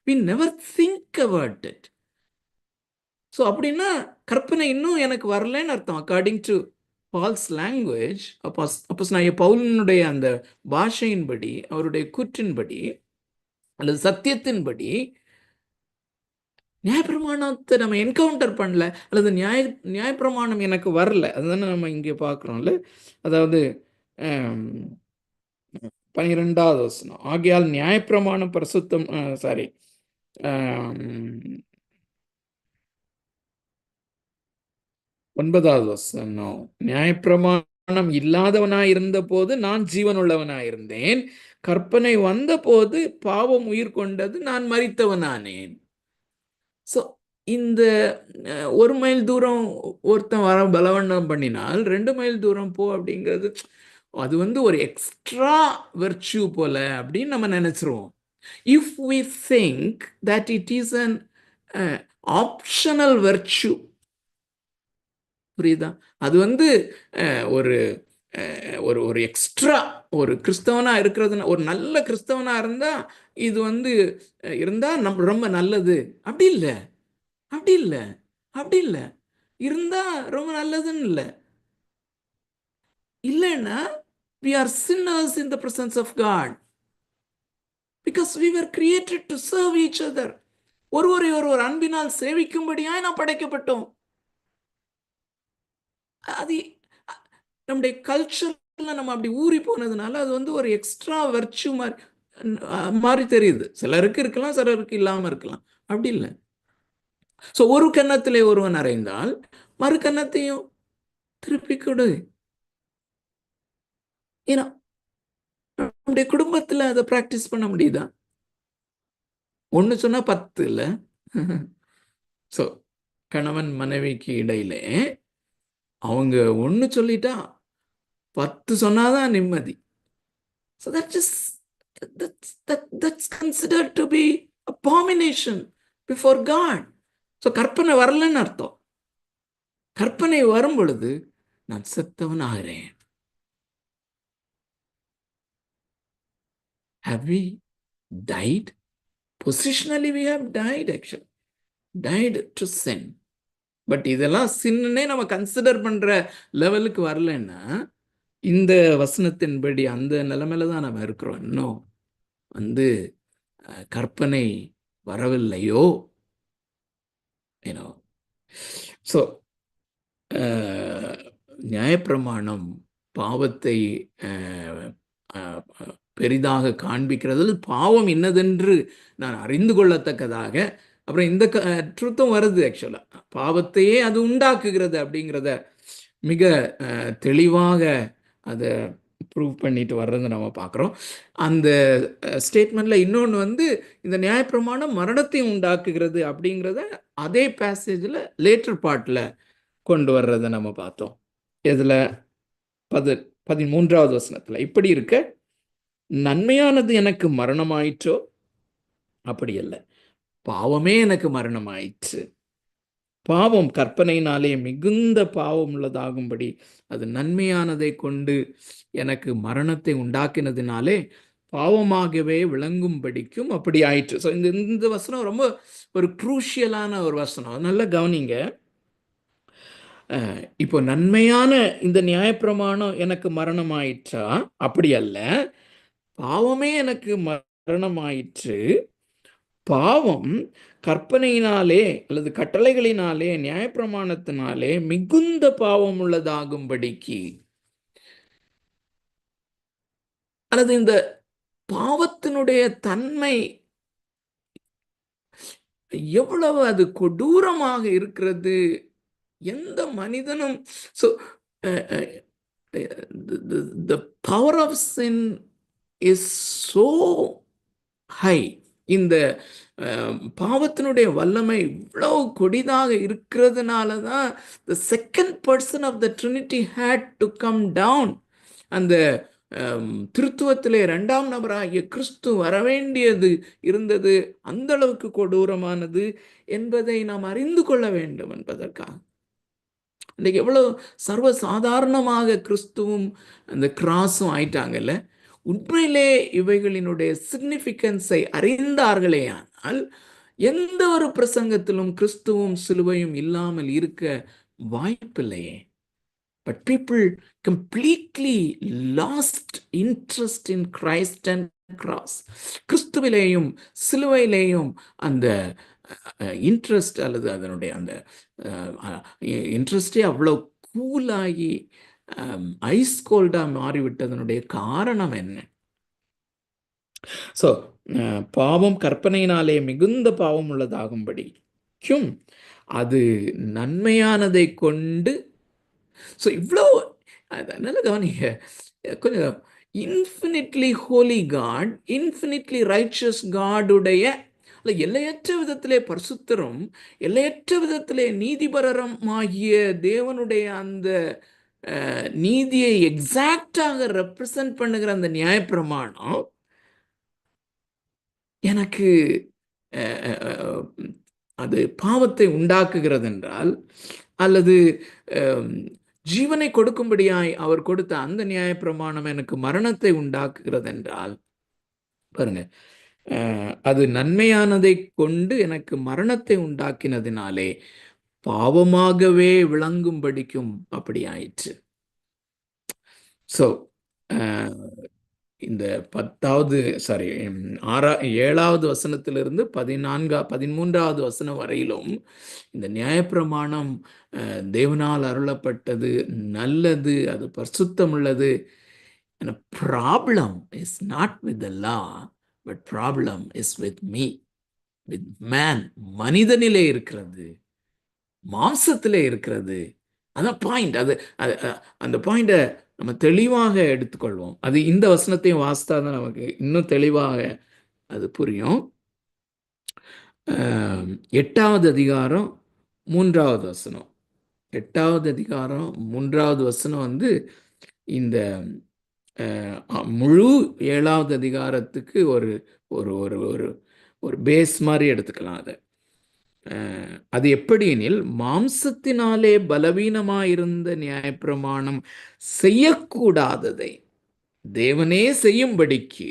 we never think about it. So அப்படின்னா கற்பனை இன்னும் எனக்கு வரலன்னு அர்த்தம். அக்கார்டிங் டு பால்ஸ் லாங்குவேஜ், பவுலினுடைய அந்த பாஷையின்படி, அவருடைய கூற்றின்படி அல்லது சத்தியத்தின்படி நியாயப்பிரமாணத்தை நம்ம என்கவுண்டர் பண்ணல, அல்லது நியாயப்பிரமாணம் எனக்கு வரல. அதுதானே நம்ம இங்கே பார்க்குறோம்ல. அதாவது 12வது வசனம், ஆகையால் நியாயப்பிரமாணம் பரிசுத்தம், சாரி 9வது வசனம், நியாயப்பிரமாணம் இல்லாதவனாயிருந்த போது நான் ஜீவனுள்ளவனாயிருந்தேன், கற்பனை வந்த போது பாவம் உயிர் கொண்டது, நான் மரித்தவனானேன். ஸோ இந்த 1 மைல் தூரம் ஒருத்தன் வர பலவந்தம் பண்ணினால் 2 மைல் தூரம் போ அப்படிங்கிறது அது வந்து ஒரு எக்ஸ்ட்ரா வெர்ச்சு போல அப்படின்னு நம்ம நினைச்சிருவோம். If we think that it is an optional virtue, புரியுதா? அது வந்து ஒரு ஒரு ஒரு எக்ஸ்ட்ரா ஒரு கிறிஸ்தவனா இருக்கிறது, ஒரு நல்ல கிறிஸ்தவனா இருந்தா இது வந்து இருந்தா நம்ம ரொம்ப நல்லது. அப்படி இல்லை, அப்படி இல்லை, அப்படி இல்லை. இருந்தா ரொம்ப நல்லதுன்னு இல்லை. இல்லைன்னா we are sinners in the presence of God because we were created to serve each other. ஒருவரை ஒருவர் அன்பினால் சேவிக்கும்படியாய் நாம் படைக்கப்பட்டோம். அது நம்முடைய கல்ச்சர்ல நம்ம அப்படி ஊறி போனதுனால அது வந்து ஒரு எக்ஸ்ட்ரா வெர்ச்சு மாதிரி மாதிரி தெரியுது. சிலருக்கு இருக்கலாம், சிலருக்கு இல்லாம இருக்கலாம். அப்படி இல்லை. ஸோ ஒரு கன்னத்திலே ஒருவன் அறைந்தால் மறு கன்னத்தையும் திருப்பி கொடு. ஏன்னா நம்முடைய குடும்பத்துல அதை பிராக்டிஸ் பண்ண முடியுதா? ஒன்னு சொன்னா 10 இல்ல. ஸோ கணவன் மனைவிக்கு இடையிலே அவங்க ஒன்னு சொல்லிட்டா 10 சொன்னாதான் நிம்மதி. So that's considered to be abomination before God. So கற்பனை வரலன்னு அர்த்தம். கற்பனை வரும் பொழுது நான் செத்தவன் ஆகிறேன். Have we died? Positionally we have died actually. Died to sin. But இதெல்லாம் சின்னே நம்ம கன்சிடர் பண்ற லெவலுக்கு வரலன்னா இந்த வசனத்தின்படி அந்த நிலைமையில தான் நம்ம இருக்கிறோம். இன்னும் வந்து கற்பனை வரவில்லையோ. ஏனோ ஸோ நியாயப்பிரமாணம் பாவத்தை பெரிதாக காண்பிக்கிறதில் பாவம் என்னதென்று நான் அறிந்து கொள்ளத்தக்கதாக. அப்புறம் இந்த ட்ரூத்தும் வருது. ஆக்சுவலா பாவத்தையே அது உண்டாக்குகிறது அப்படிங்கிறத மிக தெளிவாக அதை ப்ரூவ் பண்ணிட்டு வர்றதை நம்ம பார்க்குறோம். அந்த ஸ்டேட்மெண்ட்ல இன்னொன்று வந்து இந்த நியாயப்பிரமாணம் மரணத்தையும் உண்டாக்குகிறது அப்படிங்கிறத அதே பேசேஜில் லேட்டர் பார்ட்டில் கொண்டு வர்றதை நம்ம பார்த்தோம். இதில் 13வது வசனத்தில் இப்படி இருக்க நன்மையானது எனக்கு மரணமாயிற்றோ? அப்படி அல்ல, பாவமே எனக்கு மரணமாயிற்று. பாவம் கற்பனையினாலே மிகுந்த பாவம் உள்ளதாகும்படி அது நன்மையானதை கொண்டு எனக்கு மரணத்தை உண்டாக்கினதினாலே பாவமாகவே விளங்கும்படிக்கும் அப்படி ஆயிற்று. ஸோ இந்த வசனம் ரொம்ப ஒரு குரூஷியலான ஒரு வசனம். நல்லா கவனிங்க. இப்போ நன்மையான இந்த நியாயப்பிரமாணம் எனக்கு மரணமாயிற்றா? அப்படி அல்ல, பாவமே எனக்கு மரணமாயிற்று. பாவம் கற்பனையினாலே அல்லது கட்டளைகளினாலே நியாயப்பிரமாணத்தினாலே மிகுந்த பாவம் உள்ளதாகும்படிக்கு, அல்லது இந்த பாவத்தினுடைய தன்மை எவ்வளவு அது கொடூரமாக இருக்கிறது. எந்த மனிதனும் the power of sin is so high. இந்த பாவத்தினுடைய வல்லமை இவ்வளவு கொடிதாக இருக்கிறதுனால தான் the second person of the Trinity had to come down. அந்த திருத்துவத்திலே 2ஆம் நபராகிய கிறிஸ்து வரவேண்டியது இருந்தது. அந்த அளவுக்கு கொடூரமானது என்பதை நாம் அறிந்து கொள்ள வேண்டும் என்பதற்காக. இன்னைக்கு எவ்வளவு சர்வசாதாரணமாக கிறிஸ்துவும் அந்த கிராஸும் ஆயிட்டாங்கல்ல. உண்மையிலே இவைகளினுடைய சிக்னிஃபிகன்ஸை அறிந்தார்களே ஆனால் எந்த ஒரு பிரசங்கத்திலும் கிறிஸ்துவும் சிலுவையும் இல்லாமல் இருக்க வாய்ப்பில்லையே. But people completely lost interest in Christ and cross. கிறிஸ்துவிலேயும் சிலுவையிலேயும் அந்த இன்ட்ரெஸ்ட் அல்லது அதனுடைய அந்த இன்ட்ரெஸ்டே அவ்வளோ கூலாகி ஐஸ் கோல்டாக மாறிவிட்டதனுடைய காரணம் என்ன? ஸோ பாவம் கற்பனையினாலே மிகுந்த பாவம் உள்ளதாகும்படிக்கும் அது நன்மையானதை கொண்டு. ஸோ இவ்வளோ அதனால கவனிங்க, கொஞ்சம் infinitely holy God, infinitely riches காடுடைய எல்லையற்ற விதத்திலே பரிசுத்தரும் எல்லையற்ற விதத்திலே நீதிபரரும் ஆகிய தேவனுடைய அந்த நீதியை எக்ஸாக்டாக ரெப்ரசன்ட் பண்ணுகிற அந்த நியாயப்பிரமாணம் எனக்கு அது பாவத்தை உண்டாக்குகிறது என்றால், அல்லது ஜீவனை கொடுக்கும்படியாய் அவர் கொடுத்த அந்த நியாயப்பிரமாணம் எனக்கு மரணத்தை உண்டாக்குகிறது என்றால், பாருங்க, அது நன்மையானதை கொண்டு எனக்கு மரணத்தை உண்டாக்கினதினாலே பாவமாகவே விளங்கும்படிக்கும் அப்படி ஆயிற்று. ஸோ இந்த 7வது வசனத்திலிருந்து 13வது வசனம் வரையிலும் இந்த நியாயப்பிரமாணம் தேவனால் அருளப்பட்டது, நல்லது, அது பரிசுத்தம் உள்ளது. Problem is not with the law, but problem is with me, with man. மனிதனிலே இருக்கிறது, மாம்சத்திலே இருக்கிறது. அதான் பாயிண்ட். அந்த பாயிண்ட நம்ம தெளிவாக எடுத்துக்கொள்வோம். அது இந்த வசனத்தையும் வாசித்தா தான் நமக்கு இன்னும் தெளிவாக அது புரியும். 8வது அதிகாரம் 3வது வசனம். 8வது அதிகாரம் 3வது வசனம் இந்த முழு 7வது அதிகாரத்துக்கு ஒரு ஒரு ஒரு ஒரு ஒரு பேஸ் மாதிரி எடுத்துக்கலாம். அது எப்படி எனில், மாம்சத்தினாலே பலவீனமாயிருந்த நியாயப்பிரமாணம் செய்யக்கூடாததை தேவனே செய்யும்படிக்கு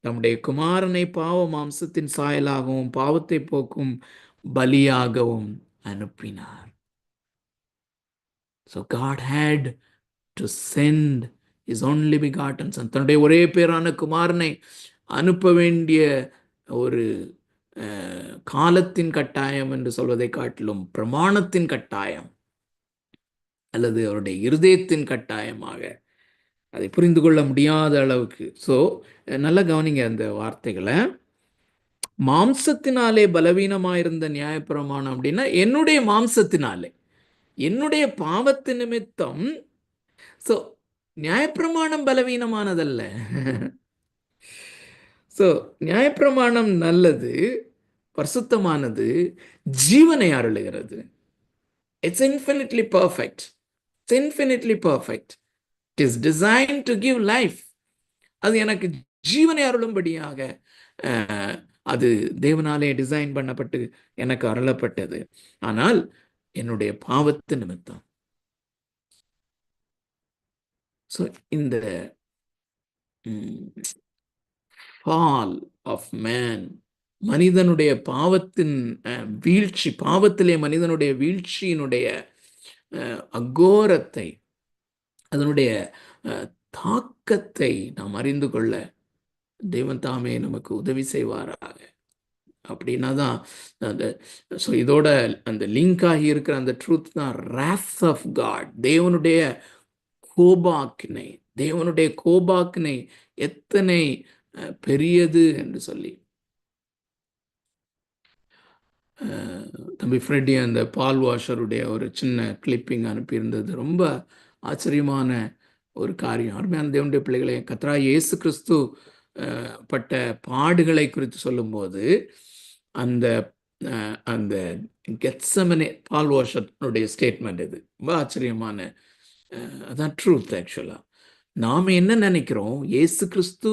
தம்முடைய குமாரனை பாவ மாம்சத்தின் சாயலாகவும் பாவத்தை போக்கும் பலியாகவும் அனுப்பினார். So God had to send his only begotten son, தன்னுடைய ஒரே பேரான குமாரனை அனுப்ப வேண்டிய ஒரு காலத்தின் கட்டாயம் என்று சொல்வதை காட்டிலும் பிரமாணத்தின் கட்டாயம் அல்லது அவருடைய இருதயத்தின் கட்டாயமாக அதை புரிந்து கொள்ள முடியாத அளவுக்கு. ஸோ நல்லா கவனிங்க அந்த வார்த்தைகளை. மாம்சத்தினாலே பலவீனமாயிருந்த நியாயப்பிரமாணம் அப்படின்னா என்னுடைய மாம்சத்தினாலே, என்னுடைய பாவத்து நிமித்தம். ஸோ நியாயப்பிரமாணம் பலவீனமானதல்ல. ஸோ நியாயப்பிரமாணம் நல்லது, பரிசுத்தமானது, ஜீவனை அருளுகிறது. It's infinitely perfect. It's infinitely perfect. It is design to give life. அது எனக்கு ஜீவனை அருளும்படியாக அது தேவனாலே டிசைன் பண்ணப்பட்டு எனக்கு அருளப்பட்டது. ஆனால் என்னுடைய பாவத்து நிமித்தம். ஸோ இந்த ஃபால் ஆஃப் மேன், மனிதனுடைய பாவத்தின் வீழ்ச்சி, பாவத்திலே மனிதனுடைய வீழ்ச்சியினுடைய அகோரத்தை, அதனுடைய தாக்கத்தை நாம் அறிந்து கொள்ள தேவன் தாமே நமக்கு உதவி செய்வாராக. அப்படின்னா தான் அந்த ஸோ இதோட அந்த லிங்க் ஆகி இருக்கிற அந்த ட்ரூத் தான் wrath ஆஃப் காட், தேவனுடைய கோபாக்கினை. தேவனுடைய கோபாக்கினை எத்தனை பெரியது என்று சொல்லி தம்பி ஃப்ரெட்டி அந்த பால் வாஷருடைய ஒரு சின்ன கிளிப்பிங் அனுப்பியிருந்தது. ரொம்ப ஆச்சரியமான ஒரு காரியம். அருமையான தேவனுடைய பிள்ளைகளை, கர்த்தராகிய இயேசு கிறிஸ்து பட்ட பாடுகளை குறித்து சொல்லும்போது அந்த அந்த கெத்செமனே பால் வாஷருடைய ஸ்டேட்மெண்ட் இது ரொம்ப ஆச்சரியமான, அதான் ட்ரூத். ஆக்சுவலாக நாம் என்ன நினைக்கிறோம், இயேசு கிறிஸ்து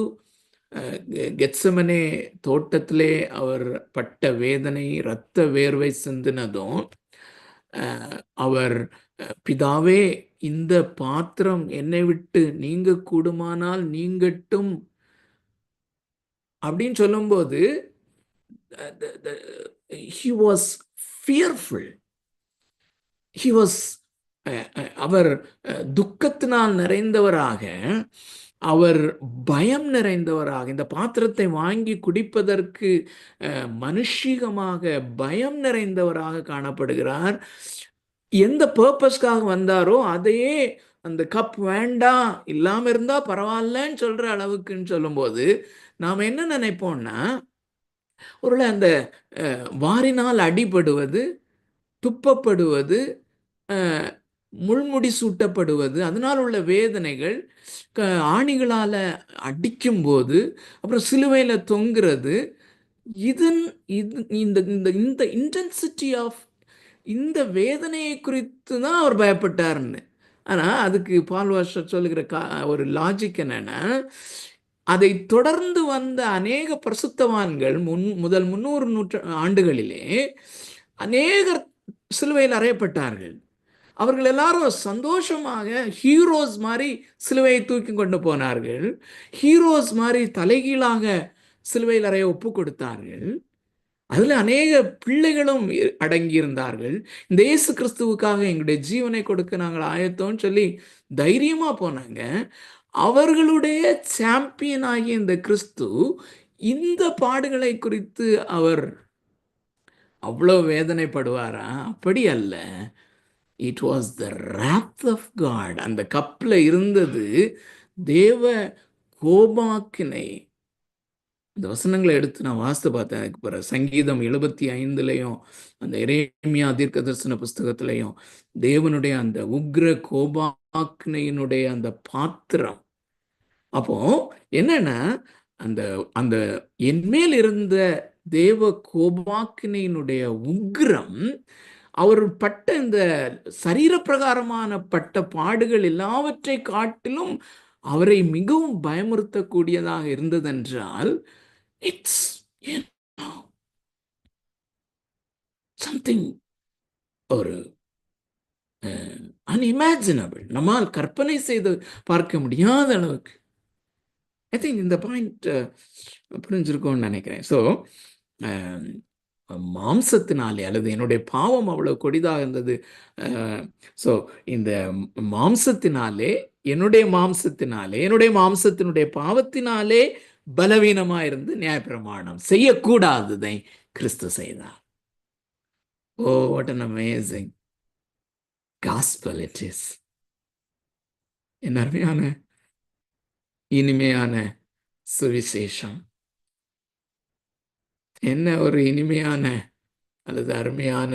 கெத்செமனே தோட்டத்திலே அவர் பட்ட வேதனை, இரத்த வேர்வை சிந்தினதும், அவர் பிதாவே இந்த பாத்திரம் என்னை விட்டு நீங்க கூடுமானால் நீங்கட்டும் அப்படின்னு சொல்லும்போது he was fearful. He was அவர் துக்கத்தினால் நிறைந்தவராக, அவர் பயம் நிறைந்தவராக, இந்த பாத்திரத்தை வாங்கி குடிப்பதற்கு மனுஷிகமாக பயம் நிறைந்தவராக காணப்படுகிறார். எந்த பர்பஸ்க்காக வந்தாரோ அதையே, அந்த கப் வேண்டாம், இல்லாம இருந்தா பரவாயில்லன்னு சொல்ற அளவுக்குன்னு சொல்லும்போது நாம் என்ன நினைப்போம்னா, ஒருவேளை அந்த வாரினால் அடிபடுவது, துப்பப்படுவது, முள்முடி சூட்டப்படுவது, அதனால் உள்ள வேதனைகள், ஆணிகளால் அடிக்கும்போது, அப்புறம் சிலுவையில் தொங்குறது, இதன் இது இந்த இந்த இந்த இன்டென்சிட்டி ஆஃப் இந்த வேதனையை குறித்து தான் அவர் பயப்பட்டார்ன்னு. ஆனா அதுக்கு பால் வாஷர் சொல்லுகிற ஒரு லாஜிக் என்னன்னா, அதை தொடர்ந்து வந்த அநேக பரிசுத்தவான்கள் முதல் 300 ஆண்டுகளிலே அநேகர் சிலுவையில் அறையப்பட்டார்கள். அவர்கள் எல்லாரும் சந்தோஷமாக ஹீரோஸ் மாதிரி சிலுவையை தூக்கி கொண்டு போனார்கள். ஹீரோஸ் மாதிரி தலைகீழாக சிலுவையில் அறைய ஒப்பு கொடுத்தார்கள். அதுல அநேக பிள்ளைகளும் அடங்கியிருந்தார்கள். இந்த இயேசு கிறிஸ்துவுக்காக எங்களுடைய ஜீவனை கொடுக்க நாங்கள் ஆயத்தோம்னு சொல்லி தைரியமா போனாங்க. அவர்களுடைய சாம்பியன் ஆகிய இந்த கிறிஸ்து இந்த பாடுகளை குறித்து அவர் அவ்வளவு வேதனைப்படுவாரா? அப்படி அல்ல. It was the wrath of God. அந்த கப்ல இருந்தது தேவ கோபாக்கினை. இந்த வசனங்களை எடுத்து நான் வாசித்து பார்த்தேன். அதுக்கு பிறகு சங்கீதம் 75லையும் அந்த எரேமியா தீர்க்க தரிசன புஸ்தகத்திலையும் தேவனுடைய அந்த உக்ர கோபாக்கினையினுடைய அந்த பாத்திரம். அப்போ என்னன்னா, அந்த அந்த என்மேல் இருந்த தேவ கோபாக்கினையினுடைய உக்ரம் அவர் பட்ட இந்த சரீர பிரகாரமான பட்ட பாடுகள் எல்லாவற்றை காட்டிலும் அவரை மிகவும் பயமுறுத்தக்கூடியதாக இருந்ததென்றால், இட்ஸ் சம்திங் ஒரு அன்இமேஜினபிள், நம்மால் கற்பனை செய்து பார்க்க முடியாத அளவுக்கு. ஐ திங்க் இந்த பாயிண்ட் புரிஞ்சிருக்கும்னு நினைக்கிறேன். ஸோ மாம்சத்தினாலே அல்லது என்னுடைய பாவம் அவ்வளவு கொடிதாக இருந்தது. ஸோ இந்த மாம்சத்தினாலே என்னுடைய மாம்சத்தினுடைய பாவத்தினாலே பலவீனமா இருந்து நியாயப்பிரமாணம் செய்யக்கூடாததை கிறிஸ்து செய்தார். ஓ, what an amazing gospel it is. என்ன அருமையான இனிமையான சுவிசேஷம். என்ன ஒரு இனிமையான அல்லது அருமையான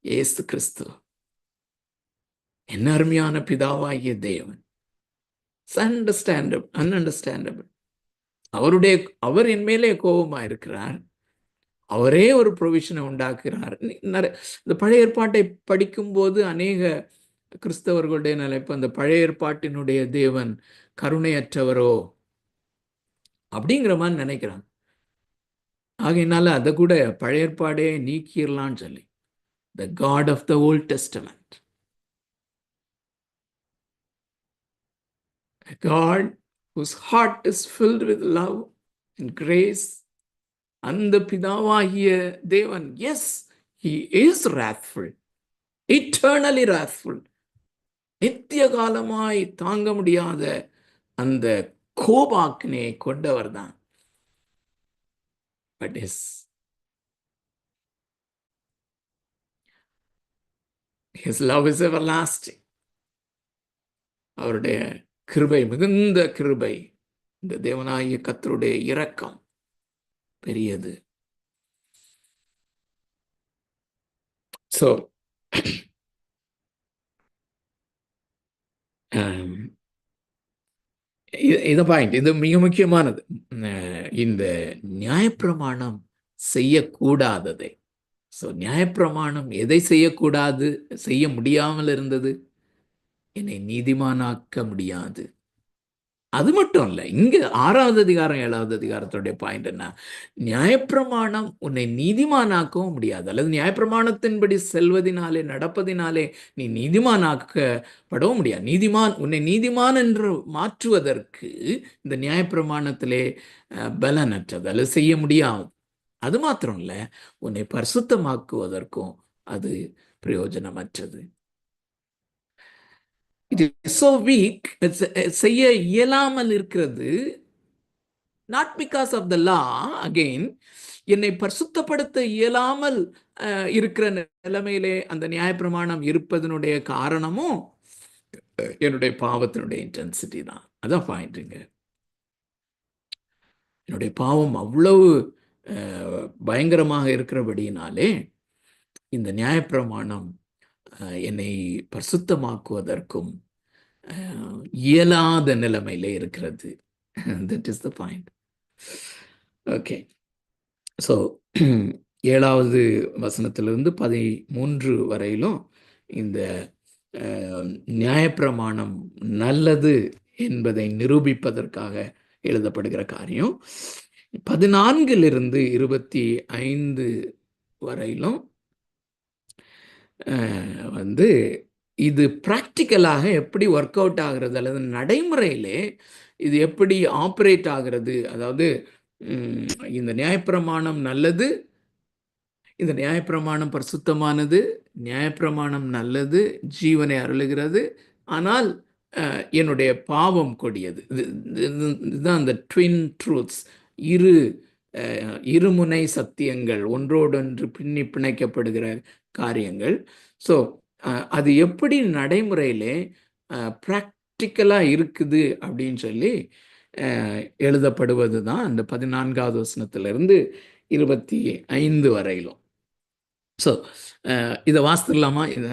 இயேசு கிறிஸ்து. என்ன அருமையான பிதாவாகிய தேவன். அன்அண்டர்ஸ்டாண்டபிள். அவர் என் மேலே கோபமா இருக்கிறார். அவரே ஒரு ப்ரொவிஷனை உண்டாக்குறார். இந்த பழைய ஏற்பாட்டை படிக்கும்போது அநேக கிறிஸ்தவர்களுடைய நிலைப்பு, அந்த பழைய ஏற்பாட்டினுடைய தேவன் கருணையற்றவரோ அப்படிங்கிற மாதிரி நினைக்கிறாங்க. ஆகையினால அதை கூட பழைய ஏற்பாடே நீக்கிடலான்னு சொல்லி, the God of the Old Testament, a God whose heart is filled with love and grace, அந்த பிதாவாகிய தேவன், yes, he is wrathful, eternally wrathful, நித்திய காலமாய் தாங்க முடியாத அந்த கோபாக்கினையை கொண்டவர் தான். But his love is everlasting. அவருடைய கிருபை, மிகுந்த கிருபை, இந்த தேவனாகிய கர்த்தருடைய இரக்கம் பெரியது. ஸோ இந்த பாயிண்ட், இது மிக முக்கியமானது. இந்த நியாயப்பிரமாணம் செய்யக்கூடாததை. ஸோ நியாயப்பிரமாணம் எதை செய்யக்கூடாது, செய்ய முடியாமல் இருந்தது? என்னை நீதிமானாக்க முடியாது. அது மட்டும் இல்லை, இங்க 6வது அதிகாரம் 7வது அதிகாரத்துடைய பாயிண்ட் என்ன? நியாயப்பிரமாணம் உன்னை நீதிமானாக்கவும் முடியாது, அல்லது நியாயப்பிரமாணத்தின்படி செல்வதினாலே நடப்பதினாலே நீ நீதிமானாக்கப்படவும் முடியாது. உன்னை நீதிமான் என்று மாற்றுவதற்கு இந்த நியாயப்பிரமாணத்திலே பலனற்றது, அல்லது செய்ய முடியாது. அது மாத்திரம் இல்லை, உன்னை பரிசுத்தமாக்குவதற்கும் அது பிரயோஜனமற்றது. It is so weak, செய்ய இயலாமல் இருக்கிறது. Not because of the law, again, என்னை பரிசுத்தப்படுத்த இயலாமல் இருக்கிற நிலைமையிலே அந்த நியாயப்பிரமாணம் இருப்பதனுடைய காரணமும் என்னுடைய பாவத்தினுடைய இன்டென்சிட்டி தான். அதான் பாயிண்ட்டுங்க. என்னுடைய பாவம் அவ்வளவு பயங்கரமாக இருக்கிறபடியினாலே இந்த நியாயப்பிரமாணம் என்னை பரிசுத்தமாக்குவதற்கும் இயலாத நிலைமையில இருக்கிறது. That is the point. Okay. So 7வது வசனத்திலிருந்து 13 வரையிலும் இந்த நியாயப்பிரமாணம் நல்லது என்பதை நிரூபிப்பதற்காக எழுதப்படுகிற காரியம். 14லிருந்து 25 வரையிலும் வந்து இது ப்ராக்டிக்கலாக எப்படி ஒர்க் அவுட் ஆகிறது, அல்லது நடைமுறையிலே இது எப்படி ஆப்ரேட் ஆகிறது. அதாவது இந்த நியாயப்பிரமாணம் நல்லது, இந்த நியாயப்பிரமாணம் பரிசுத்தமானது, நியாயப்பிரமாணம் நல்லது, ஜீவனை அருளுகிறது, ஆனால் என்னுடைய பாவம் கொடியது. இதுதான் அந்த ட்வின் ட்ரூத்ஸ், இருமுனை சத்தியங்கள், ஒன்றோடொன்று பின்னி பிணைக்கப்படுகிற காரியங்கள். ஸோ அது எப்படி நடைமுறையிலே ப்ராக்டிக்கலாக இருக்குது அப்படின்னு சொல்லி எழுதப்படுவது தான் அந்த 14வது வசனத்திலிருந்து 25 வரையிலும். ஸோ இதை வாசித்துடலாமா? இதை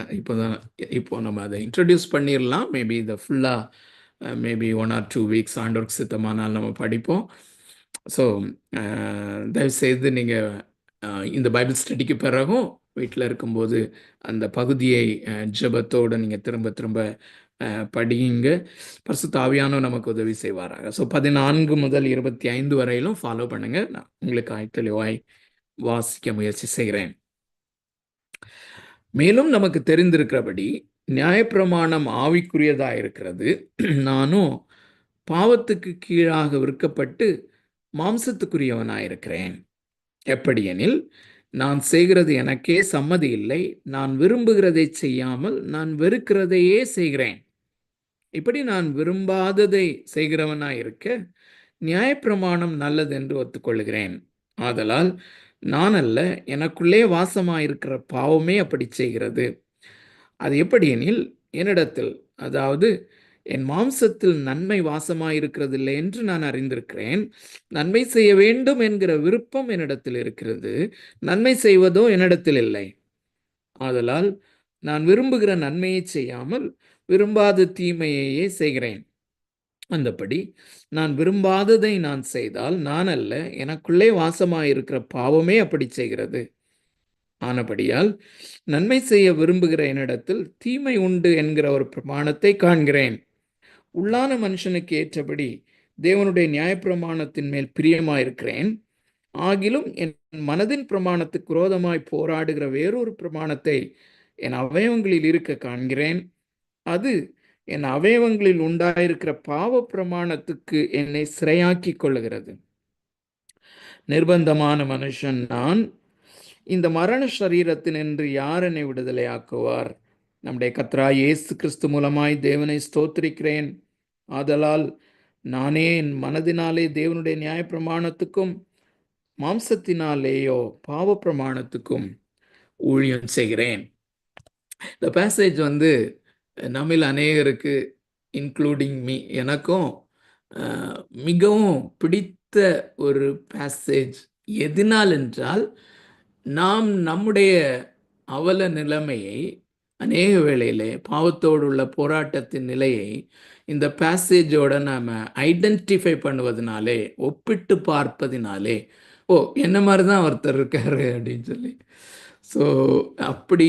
இப்போ நம்ம அதை இன்ட்ரடியூஸ் பண்ணிடலாம். மேபி இதை ஃபுல்லாக மேபி 1 or 2 வீக்ஸ் ஆண்டவருக்கு சித்தமானால் நம்ம படிப்போம். ஸோ தயவுசெய்து நீங்கள் இந்த பைபிள் ஸ்டடிக்கு பிறகும் வீட்டில் இருக்கும்போது அந்த பகுதியை ஜெபத்தோடு நீங்கள் திரும்ப திரும்ப படியுங்க. பரிசுத்த ஆவியானவர் நமக்கு உதவி செய்வாராக. ஸோ 14 முதல் 25 வரையிலும் ஃபாலோ பண்ணுங்க. நான் உங்களுக்கு தெளிவாய் வாசிக்க முயற்சி செய்கிறேன். மேலும் நமக்கு தெரிந்திருக்கிறபடி நியாயப்பிரமாணம் ஆவிக்குரியதா இருக்கிறது. நானும் பாவத்துக்கு கீழாக விற்கப்பட்டு மாம்சத்துக்குரியவனாயிருக்கிறேன். எப்படியெனில், நான் செய்கிறது எனக்கே சம்மதி இல்லை, நான் விரும்புகிறதை செய்யாமல் நான் வெறுக்கிறதையே செய்கிறேன். இப்படி நான் விரும்பாததை செய்கிறவனாயிருக்க நியாயப்பிரமாணம் நல்லது என்று ஒத்துக்கொள்கிறேன். ஆதலால் நான் அல்ல, எனக்குள்ளே வாசமாயிருக்கிற பாவமே அப்படி செய்கிறது. அது எப்படியெனில், என்னிடத்தில், அதாவது என் மாம்சத்தில் நன்மை வாசமாயிருக்கிறதில்லை என்று நான் அறிந்திருக்கிறேன். நன்மை செய்ய வேண்டும் என்கிற விருப்பம் என்னிடத்தில் இருக்கிறது, நன்மை செய்வதோ என்னிடத்தில் இல்லை. ஆதலால் நான் விரும்புகிற நன்மையை செய்யாமல் விரும்பாத தீமையையே செய்கிறேன். அந்தபடி நான் விரும்பாததை நான் செய்தால் நான் அல்ல, எனக்குள்ளே வாசமாயிருக்கிற பாவமே அப்படி செய்கிறது. ஆனபடியால் நன்மை செய்ய விரும்புகிற என்னிடத்தில் தீமை உண்டு என்கிற ஒரு பிரமாணத்தை காண்கிறேன். உள்ளான மனுஷனுக்கு ஏற்றபடி தேவனுடைய நியாயப்பிரமாணத்தின் மேல் பிரியமாயிருக்கிறேன். ஆகிலும் என் மனதின் பிரமாணத்துக்கு விரோதமாய் போராடுகிற வேறொரு பிரமாணத்தை என் அவயவங்களில் இருக்க காண்கிறேன். அது என் அவயவங்களில் உண்டாயிருக்கிற பாவ பிரமாணத்துக்கு என்னை சிறையாக்கி கொள்ளுகிறது. நிர்பந்தமான மனுஷன் நான். இந்த மரண சரீரத்தினின்று யார் என்னை விடுதலையாக்குவார்? நம்முடைய கர்த்தராகிய இயேசு கிறிஸ்து மூலமாய் தேவனை ஸ்தோத்திரிக்கிறேன். ஆதலால் நானே என் மனதினாலே தேவனுடைய நியாயப்பிரமாணத்துக்கும் மாம்சத்தினாலேயோ பாவ பிரமாணத்துக்கும் ஊழியம் செய்கிறேன். இந்த பேசேஜ் நம்மில் அநேகருக்கு, இன்க்ளூடிங் மீ, எனக்கும் மிகவும் பிடித்த ஒரு பேசேஜ். எதனால் என்றால், நாம் நம்முடைய அவல நிலைமையை, அநேக வேளையிலே பாவத்தோடு உள்ள போராட்டத்தின் நிலையை இந்த பேசேஜோட நாம் ஐடென்டிஃபை பண்ணுவதனாலே, ஒப்பிட்டு பார்ப்பதினாலே, ஓ என்ன மாதிரி தான் ஒருத்தர் இருக்காரு அப்படின்னு சொல்லி, ஸோ அப்படி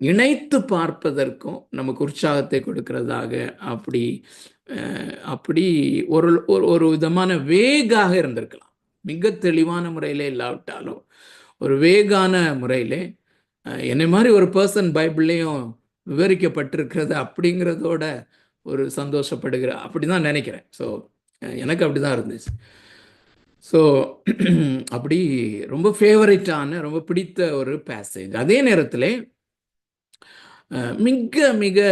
இணைத்து பார்ப்பதற்கும் நமக்கு உற்சாகத்தை கொடுக்கிறதாக அப்படி ஒரு ஒரு விதமான வேகாக இருந்திருக்கலாம். மிக தெளிவான முறையில் இல்லாவிட்டாலும் ஒரு வேகான முறையில் என்னை மாதிரி ஒரு பர்சன் பைபிள்லேயும் விவரிக்கப்பட்டிருக்கிறது அப்படிங்கிறதோட ஒரு சந்தோஷப்படுகிற, அப்படி தான் நினைக்கிறேன். ஸோ எனக்கு அப்படி தான் இருந்துச்சு. ஸோ அப்படி ரொம்ப ஃபேவரட்டான, ரொம்ப பிடித்த ஒரு பேசேஜ். அதே நேரத்தில் மிக மிக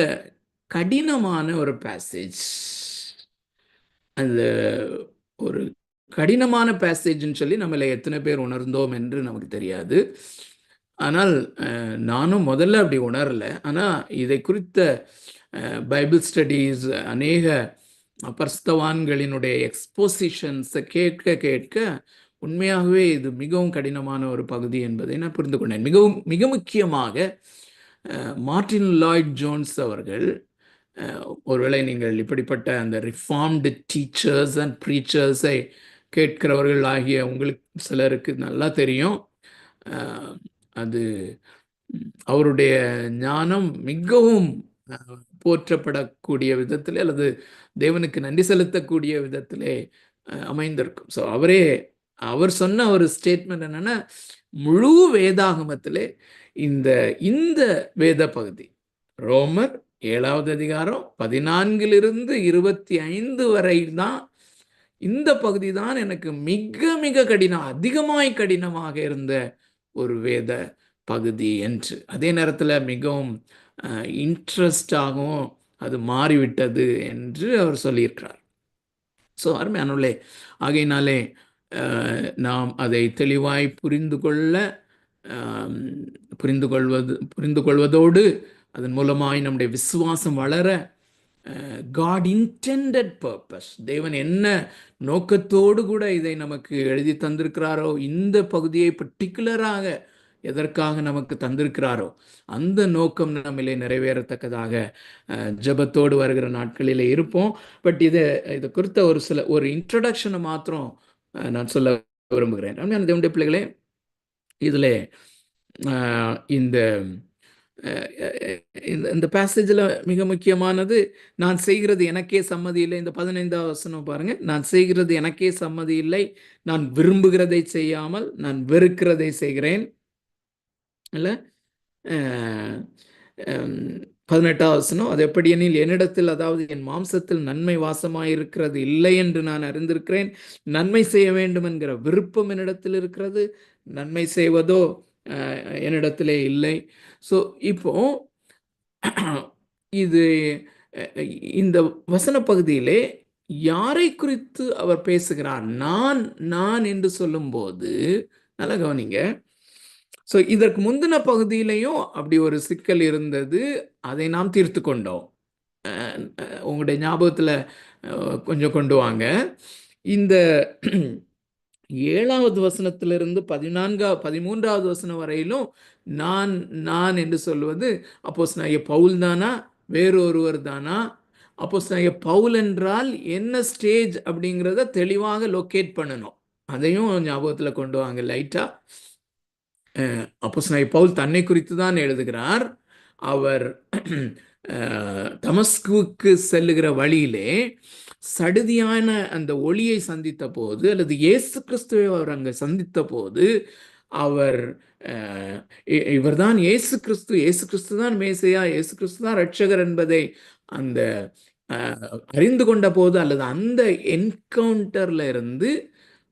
கடினமான ஒரு பேசேஜ். அந்த ஒரு கடினமான பேசேஜ்னு சொல்லி நம்மளை எத்தனை பேர் உணர்ந்தோம் என்று நமக்கு தெரியாது. ஆனால் நானும் முதல்ல அப்படி உணரலை. ஆனால் இதை குறித்த பைபிள் ஸ்டடீஸ், அநேக பரிசுத்தவான்களினுடைய எக்ஸ்போசிஷன்ஸை கேட்க கேட்க உண்மையாகவே இது மிகவும் கடினமான ஒரு பகுதி என்பதை நான் புரிந்து கொண்டேன். மிக முக்கியமாக மார்ட்டின் லாய்ட் ஜோன்ஸ் அவர்கள், ஒருவேளை நீங்கள் இப்படிப்பட்ட அந்த ரிஃபார்ம்டு டீச்சர்ஸ் அண்ட் ப்ரீச்சர்ஸை கேட்கிறவர்கள் ஆகிய உங்களுக்கு சிலருக்கு நல்லா தெரியும். அது அவருடைய ஞானம் மிகவும் போற்றப்படக்கூடிய விதத்திலே அல்லது தேவனுக்கு நன்றி செலுத்தக்கூடிய விதத்திலே அமைந்திருக்கும். ஸோ அவர் சொன்ன ஒரு ஸ்டேட்மெண்ட் என்னன்னா, முழு வேதாகமத்திலே இந்த இந்த வேத பகுதி ரோமர் 7வது அதிகாரம் 14 25 வரை தான், இந்த பகுதி தான் எனக்கு மிக மிக அதிகமாய் கடினமாக இருந்த ஒரு வேத பகுதி என்று. அதே நேரத்தில் மிகவும் இன்ட்ரெஸ்டாகவும் அது மாறிவிட்டது என்று அவர் சொல்லியிருக்கிறார். ஸோ அருமையானவர்களே, ஆகையினாலே நாம் அதை தெளிவாய் புரிந்து கொள்வதோடு அதன் மூலமாய் நம்முடைய விசுவாசம் வளர, காட் இன்டெண்டட் பர்பஸ், தேவன் என்ன நோக்கத்தோடு கூட இதை நமக்கு எழுதி தந்திருக்கிறாரோ, இந்த பகுதியை பர்டிகுலராக எதற்காக நமக்கு தந்திருக்கிறாரோ அந்த நோக்கம் நம்மிலே நிறைவேறத்தக்கதாக ஜெபத்தோடு வருகிற நாட்களிலே இருப்போம். பட் இது குறித்த ஒரு இன்ட்ரடக்ஷனை மாத்திரம் நான் சொல்ல விரும்புகிறேன். தேவனுடைய பிள்ளைகளே, இதில் இந்த இந்த பேசேஜில் மிக முக்கியமானது, நான் செய்கிறது எனக்கே சம்மதி இல்லை. இந்த 15வது வசனம் பாருங்க. நான் செய்கிறது எனக்கே சம்மதி இல்லை, நான் விரும்புகிறதை செய்யாமல் நான் வெறுக்கிறதை செய்கிறேன். இல்லை 18வது வசனம், அது எப்படி எனில் என்னிடத்தில், அதாவது என் மாம்சத்தில் நன்மை வாசமாயிருக்கிறது இல்லை என்று நான் அறிந்திருக்கிறேன். நன்மை செய்ய வேண்டும் என்கிற விருப்பம் என்னிடத்தில் இருக்கிறது, நன்மை செய்வதோ என்னிடத்திலே இல்லை. ஸோ இப்போ இந்த வசன பகுதியிலே யாரை குறித்து அவர் பேசுகிறார்? நான் என்று சொல்லும்போது நல்லா கவனிங்க. ஸோ இதற்கு முந்தின பகுதியிலையும் அப்படி ஒரு சிக்கல் இருந்தது, அதை நாம் தீர்த்து கொண்டோம். உங்களுடைய ஞாபகத்தில் கொஞ்சம் கொண்டு வாங்க. இந்த 7வது வசனத்திலிருந்து 13வது வசனம் வரையிலும் நான் என்று சொல்வது அப்போஸ்தலனாகிய பவுல் தானா, வேறொருவர் தானா? அப்போஸ்தலனாகிய பவுல் என்றால் என்ன ஸ்டேஜ் அப்படிங்கிறத தெளிவாக லொக்கேட் பண்ணணும். அதையும் ஞாபகத்தில் கொண்டு வாங்க லைட்டா. அப்போஸ்தலனாகிய பவுல் தன்னை குறித்து தான் எழுதுகிறார். அவர் தமஸ்குவுக்கு செல்லுகிற வழியிலே சடுதியான அந்த ஒளியை சந்தித்த போது, அல்லது இயேசு கிறிஸ்துவை அவர் அங்கே சந்தித்த போது, அவர் இவர்தான் இயேசு கிறிஸ்து தான் மேசையா, இயேசு கிறிஸ்து தான் ரட்சகர் என்பதை அந்த அறிந்து கொண்ட போது, அல்லது அந்த என்கவுண்டர்ல இருந்து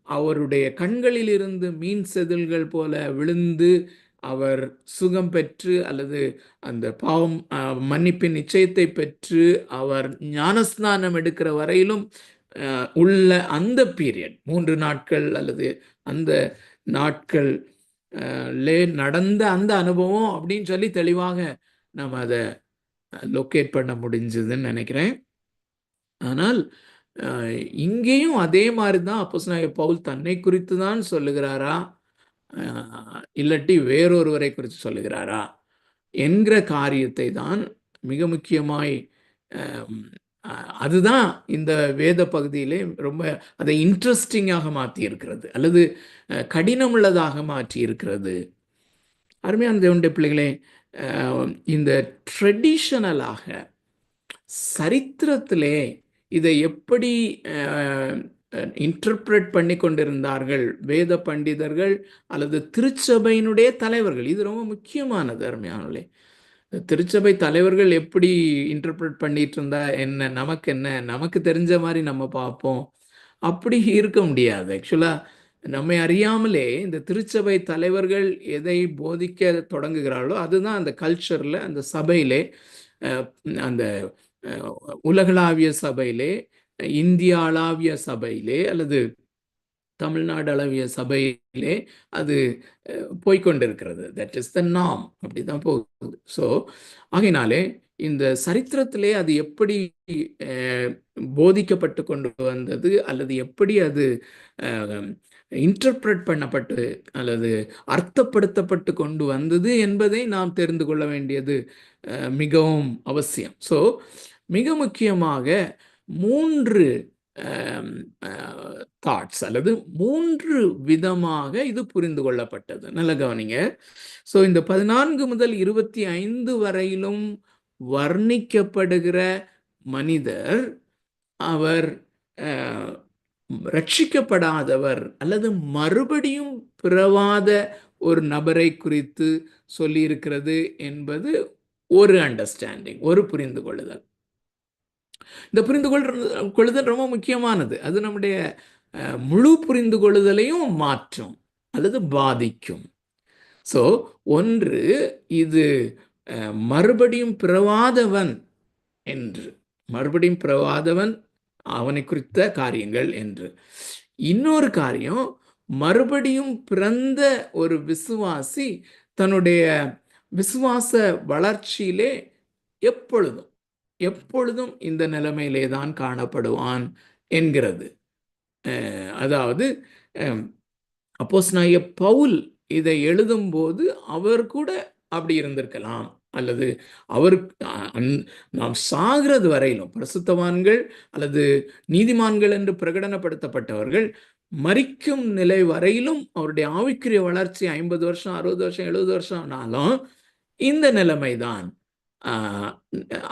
அவருடைய கண்களில் இருந்து மீன் செதில்கள் போல விழுந்து அவர் சுகம் பெற்று, அல்லது அந்த பாவம் மன்னிப்பின் நிச்சயத்தை பெற்று அவர் ஞானஸ்நானம் எடுக்கிற வரையிலும் உள்ள அந்த பீரியட் 3 நாட்கள் அல்லது அந்த நாட்கள் நடந்த அந்த அனுபவம் அப்படின்னு சொல்லி தெளிவாக நம்ம அதை லொக்கேட் பண்ண முடிஞ்சதுன்னு நினைக்கிறேன். ஆனால் இங்கேயும் அதே மாதிரி தான் அப்போஸ்தலனாகிய பவுல் தன்னை குறித்து தான் சொல்லுகிறாரா, இல்லாட்டி வேறொருவரை குறித்து சொல்லுகிறாரா என்கிற காரியத்தை தான் மிக முக்கியமாய், அதுதான் இந்த வேத பகுதியிலே ரொம்ப அதை இன்ட்ரெஸ்டிங்காக மாற்றி இருக்கிறது, அல்லது கடினமுள்ளதாக மாற்றி இருக்கிறது. அருமையான தேவனுடைய பிள்ளைகளே, இந்த ட்ரெடிஷனலாக சரித்திரத்திலே இதை எப்படி இன்டர்பிரட் பண்ணி கொண்டிருந்தார்கள் வேத பண்டிதர்கள் அல்லது திருச்சபையினுடைய தலைவர்கள். இது ரொம்ப முக்கியமானது அருமையானவர்களே. திருச்சபை தலைவர்கள் எப்படி இன்டர்பிரட் பண்ணிட்டு இருந்தா என்ன, நமக்கு தெரிஞ்ச மாதிரி நம்ம பார்ப்போம், அப்படி இருக்க முடியாது. ஆக்சுவலா நம்மை அறியாமலே இந்த திருச்சபை தலைவர்கள் எதை போதிக்க தொடங்குகிறார்களோ அதுதான் அந்த கல்ச்சர்ல, அந்த சபையிலே, அந்த உலகளாவிய சபையிலே, இந்தியாளாவிய சபையிலே, அல்லது தமிழ்நாடு அளவிய சபையிலே அது போய்கொண்டிருக்கிறது. தட் இஸ் த நாம், அப்படிதான் போகுது. ஸோ ஆகையினாலே இந்த சரித்திரத்திலே அது எப்படி போதிக்கப்பட்டு கொண்டு வந்தது, அல்லது எப்படி அது இன்டர்பிரட் பண்ணப்பட்டு அல்லது அர்த்தப்படுத்தப்பட்டு கொண்டு வந்தது என்பதை நாம் தெரிந்து கொள்ள வேண்டியது மிகவும் அவசியம். ஸோ மிக முக்கியமாக 3 தாட்ஸ் அல்லது 3 விதமாக இது புரிந்து கொள்ளப்பட்டது. நல்ல கவனிங்க. ஸோ இந்த 14 முதல் 25 வரையிலும் வர்ணிக்கப்படுகிற மனிதர், அவர் ரட்சிக்கப்படாதவர் அல்லது மறுபடியும் பிறவாத ஒரு நபரை குறித்து சொல்லியிருக்கிறது என்பது ஒரு அண்டர்ஸ்டாண்டிங், ஒரு புரிந்து கொள்ளுதல். இந்த புரிந்து கொள்ளுதல் ரொம்ப முக்கியமானது. அது நம்முடைய முழு புரிந்து கொள்ளுதலையும் மாற்றும் அல்லது பாதிக்கும். ஸோ ஒன்று, இது மறுபடியும் பிறவாதவன் என்று, மறுபடியும் பிறவாதவன் அவனை குறித்த காரியங்கள் என்று. இன்னொரு காரியம், மறுபடியும் பிறந்த ஒரு விசுவாசி தன்னுடைய விசுவாச வளர்ச்சியிலே எப்பொழுதும் எப்பொழுதும் இந்த நிலைமையிலே தான் காணப்படுவான் என்கிறது. அதாவது அப்போஸ்தலனாகிய பவுல் இதை எழுதும்போது அவர் கூட அப்படி இருந்திருக்கலாம், அல்லது அவர் நாம் சாகிறது வரையிலும் பரிசுத்தவான்கள் அல்லது நீதிமான்கள் என்று பிரகடனப்படுத்தப்பட்டவர்கள் மரிக்கும் நிலை வரையிலும் அவருடைய ஆவிக்குரிய வளர்ச்சி 50 வருஷம் 60 வருஷம் 70 வருஷம் ஆனாலும் இந்த நிலைமைதான்,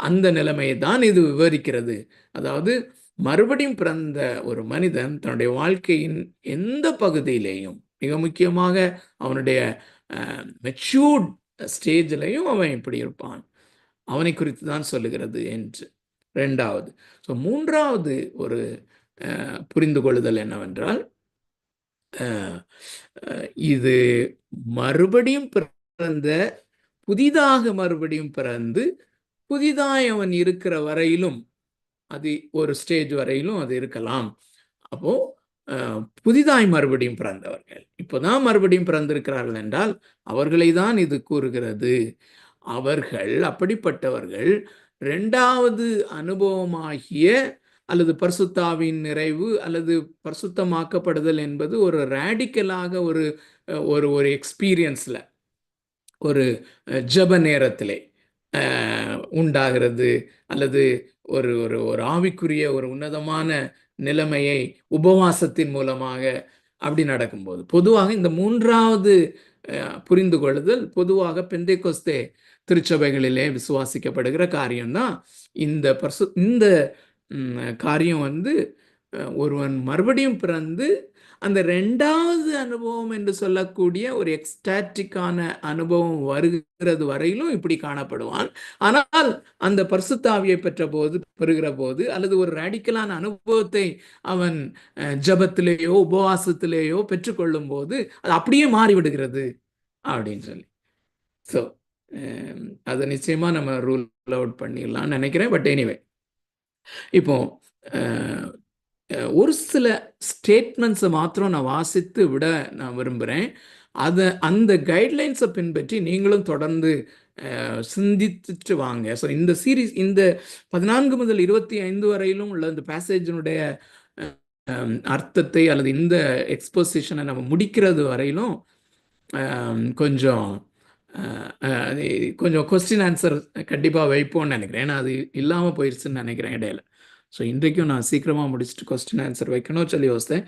அந்த நிலைமையை தான் இது விவரிக்கிறது. அதாவது மறுபடியும் பிறந்த ஒரு மனிதன் தன்னுடைய வாழ்க்கையின் எந்த பகுதியிலேயும், மிக முக்கியமாக அவனுடைய மெச்சூர்ட் ஸ்டேஜ்லையும் அவன் இப்படி இருப்பான், அவனை குறித்து தான் சொல்லுகிறது என்று. ரெண்டாவது. ஸோ மூன்றாவது ஒரு புரிந்து கொள்ளுதல் என்னவென்றால், இது மறுபடியும் பிறந்த, புதிதாக மறுபடியும் பிறந்து புதிதாய் அவன் இருக்கிற வரையிலும், அது ஒரு ஸ்டேஜ் வரையிலும் அது இருக்கலாம். அப்போ புதிதாய் மறுபடியும் பிறந்தவர்கள், இப்போதான் மறுபடியும் பிறந்திருக்கிறார்கள் என்றால் அவர்களை தான் இது கூறுகிறது. அவர்கள், அப்படிப்பட்டவர்கள் இரண்டாவது அனுபவமாகிய அல்லது பரிசுத்தாவின் நிறைவு அல்லது பரிசுத்தமாக்கப்படுதல் என்பது ஒரு ரேடிக்கலாக ஒரு ஒரு எக்ஸ்பீரியன்ஸ்ல, ஒரு ஜெப நேரத்திலே உண்டாகிறது, அல்லது ஒரு ஒரு ஒரு ஆவிக்குரிய ஒரு உன்னதமான நிலைமையை உபவாசத்தின் மூலமாக அப்படி நடக்கும்போது, பொதுவாக இந்த மூன்றாவது புரிந்து கொள்ளுதல் பொதுவாக பெந்தேகோஸ்தே திருச்சபைகளிலே விசுவாசிக்கப்படுகிற காரியம்தான். இந்த காரியம் வந்து ஒருவன் மறுபடியும் பிறந்து அந்த ரெண்டாவது அனுபவம் என்று சொல்லக்கூடிய ஒரு எக்ஸ்டாட்டிக்கான அனுபவம் வருகிறது வரையிலும் இப்படி காணப்படுவான். ஆனால் அந்த பரிசுத்த ஆவியை பெறுகிற போது அல்லது ஒரு ரேடிக்கலான அனுபவத்தை அவன் ஜபத்திலேயோ உபவாசத்திலேயோ பெற்றுக்கொள்ளும் போது அது அப்படியே மாறிவிடுகிறது அப்படின்னு சொல்லி. ஸோ அதை நிச்சயமா நம்ம ரூல் அவுட் பண்ணிடலாம்னு நினைக்கிறேன். பட் எனிவே, இப்போ ஒரு சில ஸ்டேட்மெண்ட்ஸை மாத்திரம் நான் வாசித்து விட நான் விரும்புகிறேன். அந்த கைட்லைன்ஸை பின்பற்றி நீங்களும் தொடர்ந்து சிந்தித்துட்டு வாங்க. ஸோ இந்த சீரீஸ், இந்த 14 முதல் 25 வரையிலும் உள்ள இந்த பேசேஜினுடைய அர்த்தத்தை அல்லது இந்த எக்ஸ்போசிஷனை நம்ம முடிக்கிறது வரையிலும் கொஞ்சம் கொஸ்டின் ஆன்சர் கண்டிப்பாக வைப்போம்னு நினைக்கிறேன். ஏன்னா அது இல்லாமல் போயிடுச்சுன்னு நினைக்கிறேன் இடையில. ஸோ இன்றைக்கும் நான் சீக்கிரமாக முடிச்சுட்டு கொஸ்டின் ஆன்சர் வைக்கணும்னு சொல்லி யோசித்தேன்.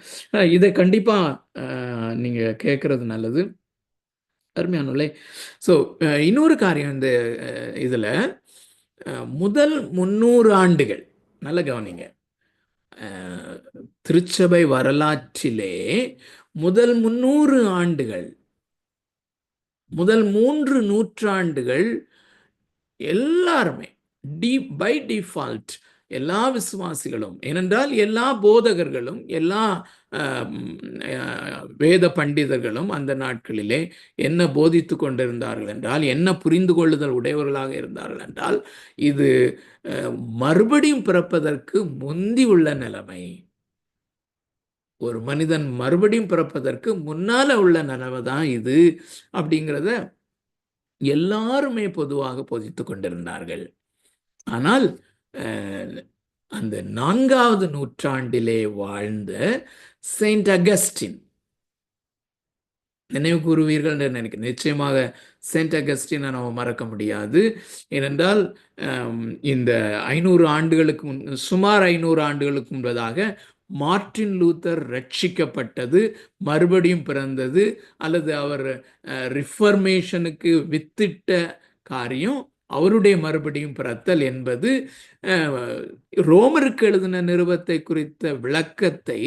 இதை கண்டிப்பாக நீங்கள் கேட்குறது நல்லது, அருமையானுள்ளே. ஸோ இன்னொரு காரியம், இந்த இதில் முதல் 300 ஆண்டுகள், நல்ல கவனிங்க, திருச்சபை வரலாற்றிலே முதல் 300 ஆண்டுகள், முதல் 3 நூற்றாண்டுகள் எல்லாருமே பை டிஃபால்ட் எல்லா விசுவாசிகளும், ஏனென்றால் எல்லா போதகர்களும் எல்லா வேத பண்டிதர்களும் அந்த நாட்களிலே என்ன போதித்து கொண்டிருந்தார்கள் என்றால், என்ன புரிந்து கொள்ளுதல் உடையவர்களாக இருந்தார்கள் என்றால், இது மறுபடியும் பிறப்பதற்கு முந்தி உள்ள நிலைமை, ஒரு மனிதன் மறுபடியும் பிறப்பதற்கு முன்னால உள்ள நிலைமை தான் இது அப்படிங்கிறத எல்லாருமே பொதுவாக போதித்து கொண்டிருந்தார்கள். ஆனால் அந்த 4வது நூற்றாண்டிலே வாழ்ந்த செயின்ட் அகஸ்டின், நினைவு கூறுவீர்கள் என்று நினைக்கிறேன். நிச்சயமாக செயின்ட் அகஸ்டினை நம்ம மறக்க முடியாது. ஏனென்றால் இந்த 500 ஆண்டுகளுக்கு சுமார் 500 ஆண்டுகளுக்கு முன்பதாக மார்ட்டின் லூத்தர் ரட்சிக்கப்பட்டது, மறுபடியும் பிறந்தது, அல்லது அவர் ரிஃபர்மேஷனுக்கு வித்திட்ட காரியம் அவருடைய மறுபடியும் பிறத்தல் என்பது ரோமருக்கு எழுதின நிருபத்தை குறித்த விளக்கத்தை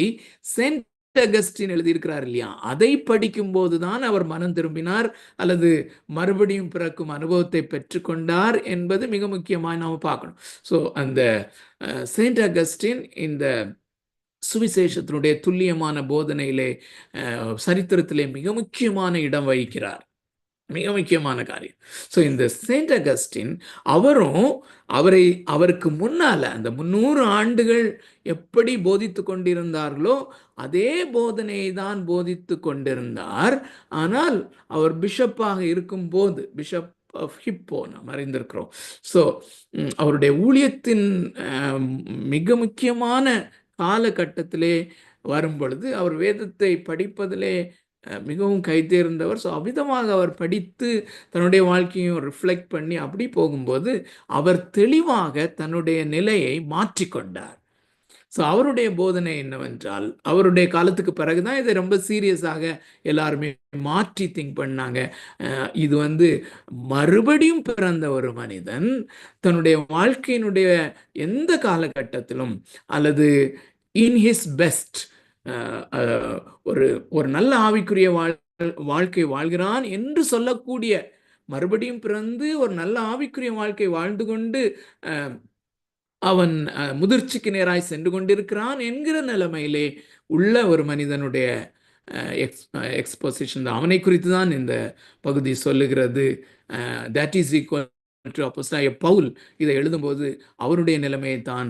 செயின்ட் அகஸ்டின் எழுதியிருக்கிறார் இல்லையா, அதை படிக்கும் போதுதான் அவர் மனம் திரும்பினார் அல்லது மறுபடியும் பிறக்கும் அனுபவத்தை பெற்றுக்கொண்டார் என்பது மிக முக்கியமாக நாம் பார்க்கணும். ஸோ அந்த செயின்ட் அகஸ்டின் இந்த சுவிசேஷத்தினுடைய துல்லியமான போதனையிலே சரித்திரத்திலே மிக முக்கியமான இடம் வகிக்கிறார். மிக முக்கியமான காரியம். ஸோ இந்த செயின்ட் அகஸ்டின் அவருக்கு முன்னால அந்த 300 ஆண்டுகள் எப்படி போதித்து கொண்டிருந்தார்களோ அதே போதனையை தான் போதித்து கொண்டிருந்தார். ஆனால் அவர் பிஷப்பாக இருக்கும்போது, பிஷப் ஆஃப் ஹிப்போ நாம் அறிந்திருக்கிறோம். ஸோ அவருடைய ஊழியத்தின் மிக முக்கியமான காலகட்டத்திலே வரும் பொழுது அவர் வேதத்தை படிப்பதிலே மிகவும் கைதேர்ந்தவர். ஸோ அவ்விதமாக அவர் படித்து தன்னுடைய வாழ்க்கையும் ரிஃப்ளெக்ட் பண்ணி அப்படி போகும்போது அவர் தெளிவாக தன்னுடைய நிலையை மாற்றிக்கொண்டார். ஸோ அவருடைய போதனை என்னவென்றால், அவருடைய காலத்துக்கு பிறகுதான் இதை ரொம்ப சீரியஸாக எல்லாருமே மாற்றி திங்க் பண்ணாங்க. இது மறுபடியும் பிறந்த ஒரு மனிதன் தன்னுடைய வாழ்க்கையினுடைய எந்த காலகட்டத்திலும் அல்லது இன் ஹிஸ் பெஸ்ட் ஒரு நல்ல ஆவிக்குரிய வாழ்க்கை வாழ்கிறான் என்று சொல்லக்கூடிய, மறுபடியும் பிறந்து ஒரு நல்ல ஆவிக்குரிய வாழ்க்கை வாழ்ந்து கொண்டு அவன் முதிர்ச்சிக்கு நேராய் சென்று கொண்டிருக்கிறான் என்கிற நிலைமையிலே உள்ள ஒரு மனிதனுடைய எக்ஸ்போசிஷன் தான். அவனை குறித்து தான் இந்த பகுதி சொல்லுகிறது. தட் இஸ் ஈக்குவல் டு அப்போஸ்தலனாகிய பவுல் இதை எழுதும்போது அவருடைய நிலைமையை தான்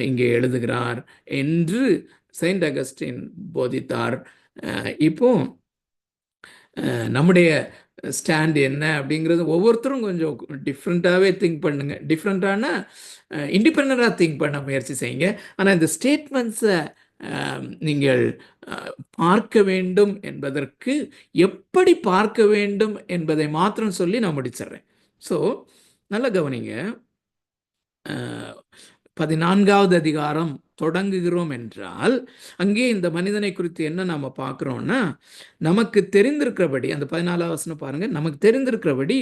இங்கே எழுதுகிறார் என்று செயின்ட் அகஸ்டின் போதித்தார். இப்போ நம்முடைய ஸ்டாண்ட் என்ன அப்படிங்கிறது ஒவ்வொருத்தரும் கொஞ்சம் டிஃப்ரெண்ட்டாகவே திங்க் பண்ணுங்க. டிஃப்ரெண்ட்டான இண்டிபெண்டாக திங்க் பண்ண முயற்சி செய்யுங்க. ஆனால் இந்த ஸ்டேட்மெண்ட்ஸை நீங்கள் பார்க்க வேண்டும் என்பதற்கு எப்படி பார்க்க வேண்டும் என்பதை மாத்திரம் சொல்லி நான் முடிச்சிடுறேன். ஸோ நல்லா கவனிங்க. 14வது அதிகாரம் தொடங்குகிறோம் என்றால் அங்கே இந்த மனிதனை குறித்து என்ன நாம பார்க்கிறோம்னா, நமக்கு தெரிந்திருக்கிறபடி அந்த 14வது வசனம் பாருங்க, நமக்கு தெரிந்திருக்கிறபடி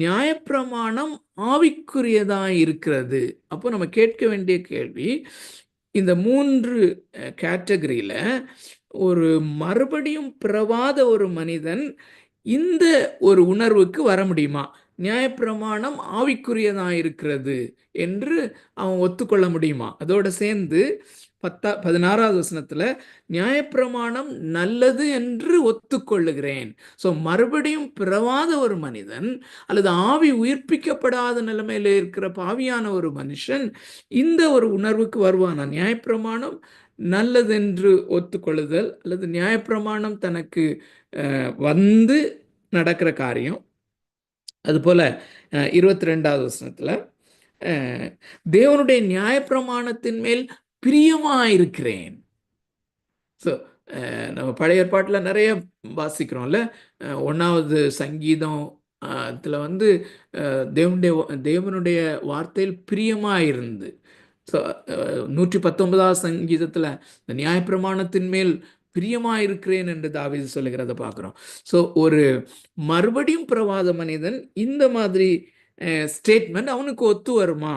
நியாயப்பிரமாணம் ஆவிக்குரியதாக இருக்கிறது. அப்போ நம்ம கேட்க வேண்டிய கேள்வி, இந்த 3 கேட்டகரியில ஒரு மறுபடியும் பிறவாத ஒரு மனிதன் இந்த ஒரு உணர்வுக்கு வர முடியுமா? நியாயப்பிரமாணம் ஆவிக்குரியதாக இருக்கிறது என்று அவன் ஒத்துக்கொள்ள முடியுமா? அதோட சேர்ந்து 16வது வசனத்துல நியாயப்பிரமாணம் நல்லது என்று ஒத்துக்கொள்ளுகிறேன். ஸோ மறுபடியும் பிறவாத ஒரு மனிதன் அல்லது ஆவி உயிர்ப்பிக்கப்படாத நிலைமையில இருக்கிற பாவியான ஒரு மனுஷன் இந்த ஒரு உணர்வுக்கு வருவானா? நியாயப்பிரமாணம் நல்லதென்று ஒத்துக்கொள்ளுதல் அல்லது நியாயப்பிரமாணம் தனக்கு வந்து நடக்கிற காரியம். அதுபோல 22வது வசனத்துல தேவனுடைய நியாயப்பிரமாணத்தின் மேல் பிரியமாயிருக்கிறேன். ஸோ நம்ம பழைய ஏற்பாட்டில் நிறைய வாசிக்கிறோம்ல, 1வது சங்கீதம் தேவனுடைய வார்த்தையில் பிரியமாயிருந்து. ஸோ 119வது சங்கீதத்தில் இந்த நியாயப்பிரமாணத்தின் மேல் பிரியமாயிருக்கிறேன் என்று தாவீது சொல்லுகிறத பார்க்குறோம். ஸோ ஒரு மறுபடியும் பிறவாத மனிதன் இந்த மாதிரி ஸ்டேட்மெண்ட் அவனுக்கு ஒத்து வருமா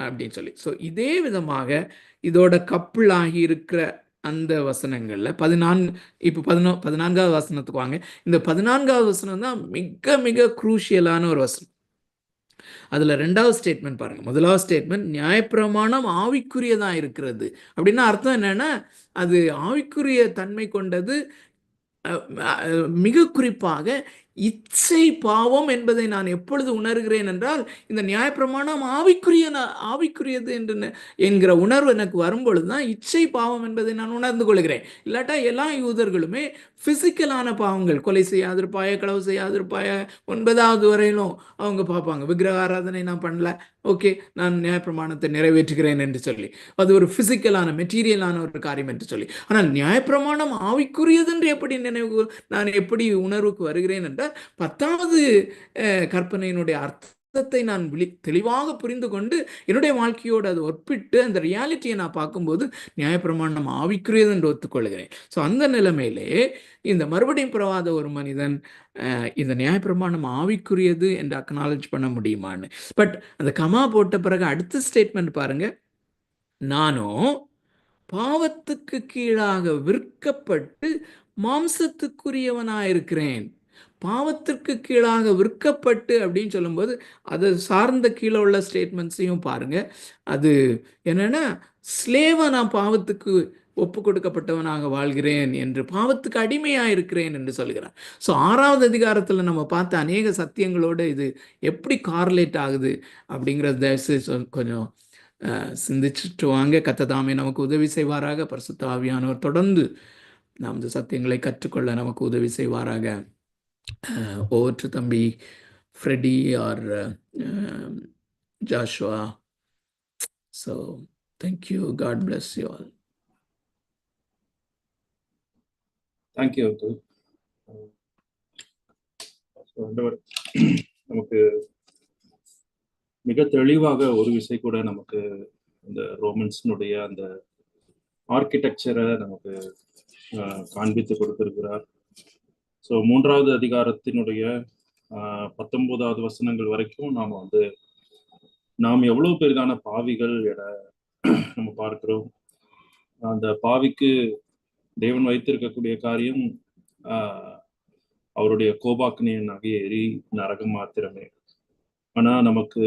அப்படின்னு சொல்லி. ஸோ இதே விதமாக இதோட கப்புள் ஆகி இருக்கிற அந்த வசனங்கள்ல 14வது வசனத்துக்கு வாங்க. இந்த 14வது வசனம் தான் மிக மிக குரூஷியலான ஒரு வசனம். அதுல 2வது ஸ்டேட்மெண்ட் பாருங்க. 1வது ஸ்டேட்மெண்ட் நியாயப்பிரமாணம் ஆவிக்குரியதான் இருக்கிறது. அப்படின்னா அர்த்தம் என்னன்னா, அது ஆவிக்குரிய தன்மை கொண்டது. மிக குறிப்பாக இச்சை பாவம் என்பதை நான் எப்பொழுது உணர்கிறேன் என்றால், இந்த நியாயப்பிரமாணம் ஆவிக்குரியது என்கிற உணர்வு எனக்கு வரும்பொழுது தான் இச்சை பாவம் என்பதை நான் உணர்ந்து கொள்கிறேன். இல்லாட்டா எல்லா யூதர்களுமே பிசிக்கலான பாவங்கள், கொலை செய்யாதிருப்பாய, களவு செய்யாதிருப்பாய, 9வது வரையிலும் அவங்க பார்ப்பாங்க. விக்கிரக ஆராதனை நான் பண்ணல, ஓகே, நான் நியாயப்பிரமாணத்தை நிறைவேற்றுகிறேன் என்று சொல்லி, அது ஒரு பிசிக்கலான மெட்டீரியலான ஒரு காரியம் என்று சொல்லி. ஆனால் நியாயப்பிரமாணம் ஆவிக்குரியது என்று நான் எப்படி உணர்வுக்கு வருகிறேன் என்றால், 10வது கற்பனையினுடைய அர்த்தத்தை நான் தெளிவாக புரிந்து கொண்டு என்னுடைய வாழ்க்கையோடு அதை ஒப்பிட்டு அந்த ரியாலிட்டியை நான் பார்க்கும்போது நியாயப்பிரமாணம் ஆவிக்குரியது என்று ஒத்துக்கொள்கிறேன். ஸோ அந்த நிலைமையிலே இந்த மறுபடியும் பிறவாத ஒரு மனிதன் இந்த நியாயப்பிரமாணம் ஆவிக்குரியது என்று அக்னாலஜ் பண்ண முடியுமான்னு. பட் அந்த கமா போட்ட பிறகு அடுத்த ஸ்டேட்மெண்ட் பாருங்க, நானும் பாவத்துக்கு கீழாக விற்கப்பட்டு மாம்சத்துக்குரியவனாயிருக்கிறேன். பாவத்திற்கு கீழாக விற்கப்பட்டு அப்படின்னு சொல்லும்போது அதை சார்ந்த கீழே உள்ள ஸ்டேட்மெண்ட்ஸையும் பாருங்க. அது என்னன்னா, ஸ்லேவா நான் பாவத்துக்கு ஒப்பு கொடுக்கப்பட்டவனாக வாழ்கிறேன் என்று, பாவத்துக்கு அடிமையாக இருக்கிறேன் என்று சொல்கிறார். ஸோ 6வது அதிகாரத்தில் நம்ம பார்த்த அநேக சத்தியங்களோடு இது எப்படி கார்லேட் ஆகுது அப்படிங்கிறத கொஞ்சம் சிந்திச்சுட்டு வாங்க. கர்த்தர் நமக்கு உதவி செய்வாராக. பரிசுத்த ஆவியானவர் தொடர்ந்து நாம் இந்த சத்தியங்களை கற்றுக்கொள்ள நமக்கு உதவி செய்வாராக. over to தம்பி Freddy R Joshua. So thank you, God bless you all. Thank you uncle. நமக்கு மிக தெளிவாக ஒரு விசை கூட நமக்கு இந்த ரோமன்ஸினுடைய அந்த ஆர்கிடெக்சரை நமக்கு காண்பித்து கொடுத்திருக்கிறார். ஸோ 3வது அதிகாரத்தினுடைய 19வது வசனங்கள் வரைக்கும் நாம் எவ்வளவு பெரிதான பாவிகள் என நம்ம பார்க்கிறோம். அந்த பாவிக்கு தேவன் வைத்திருக்கக்கூடிய காரியம் அவருடைய கோபாக்னியனாக எரி நரகம் மாத்திரமே. ஆனா நமக்கு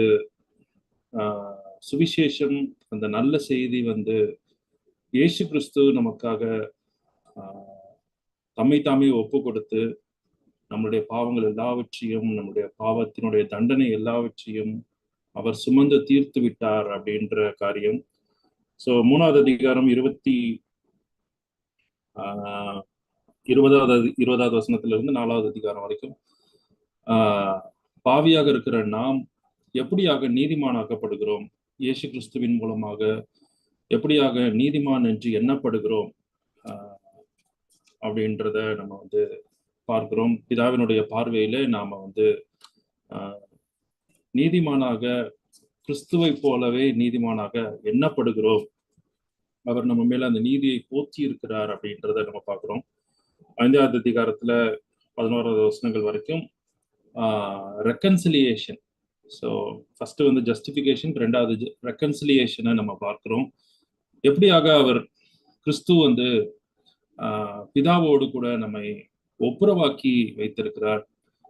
சுவிசேஷம், அந்த நல்ல செய்தி இயேசு கிறிஸ்து நமக்காக தம்மை தாமே ஒப்பு கொடுத்து நம்மளுடைய பாவங்கள் எல்லாவற்றையும், நம்முடைய பாவத்தினுடைய தண்டனை எல்லாவற்றையும் அவர் சுமந்து தீர்த்து விட்டார் அப்படின்ற காரியம். ஸோ 3வது அதிகாரம் 20வது வசனத்திலிருந்து 4வது அதிகாரம் வரைக்கும் பாவியாக இருக்கிற நாம் எப்படியாக நீதிமானாக்கப்படுகிறோம், இயேசு கிறிஸ்துவின் மூலமாக எப்படியாக நீதிமான் என்று எண்ணப்படுகிறோம் அப்படின்றத நம்ம பார்க்கிறோம். பிதாவினுடைய பார்வையில நாம நீதிமானாக, கிறிஸ்துவை போலவே நீதிமானாக எண்ணப்படுகிறோம். அவர் நம்ம மேல அந்த நீதியை போற்றி இருக்கிறார் அப்படின்றத நம்ம பார்க்கிறோம். 5வது அதிகாரத்துல 11வது வசனங்கள் வரைக்கும் ரெக்கன்சிலியேஷன். ஸோ ஃபர்ஸ்ட் ஜஸ்டிஃபிகேஷன், 2வது ரெக்கன்சிலியேஷனை நம்ம பார்க்கிறோம். எப்படியாக அவர் கிறிஸ்து பிதாவோடு கூட நம்மை ஒப்புரவாக்கி வைத்திருக்கிறார்.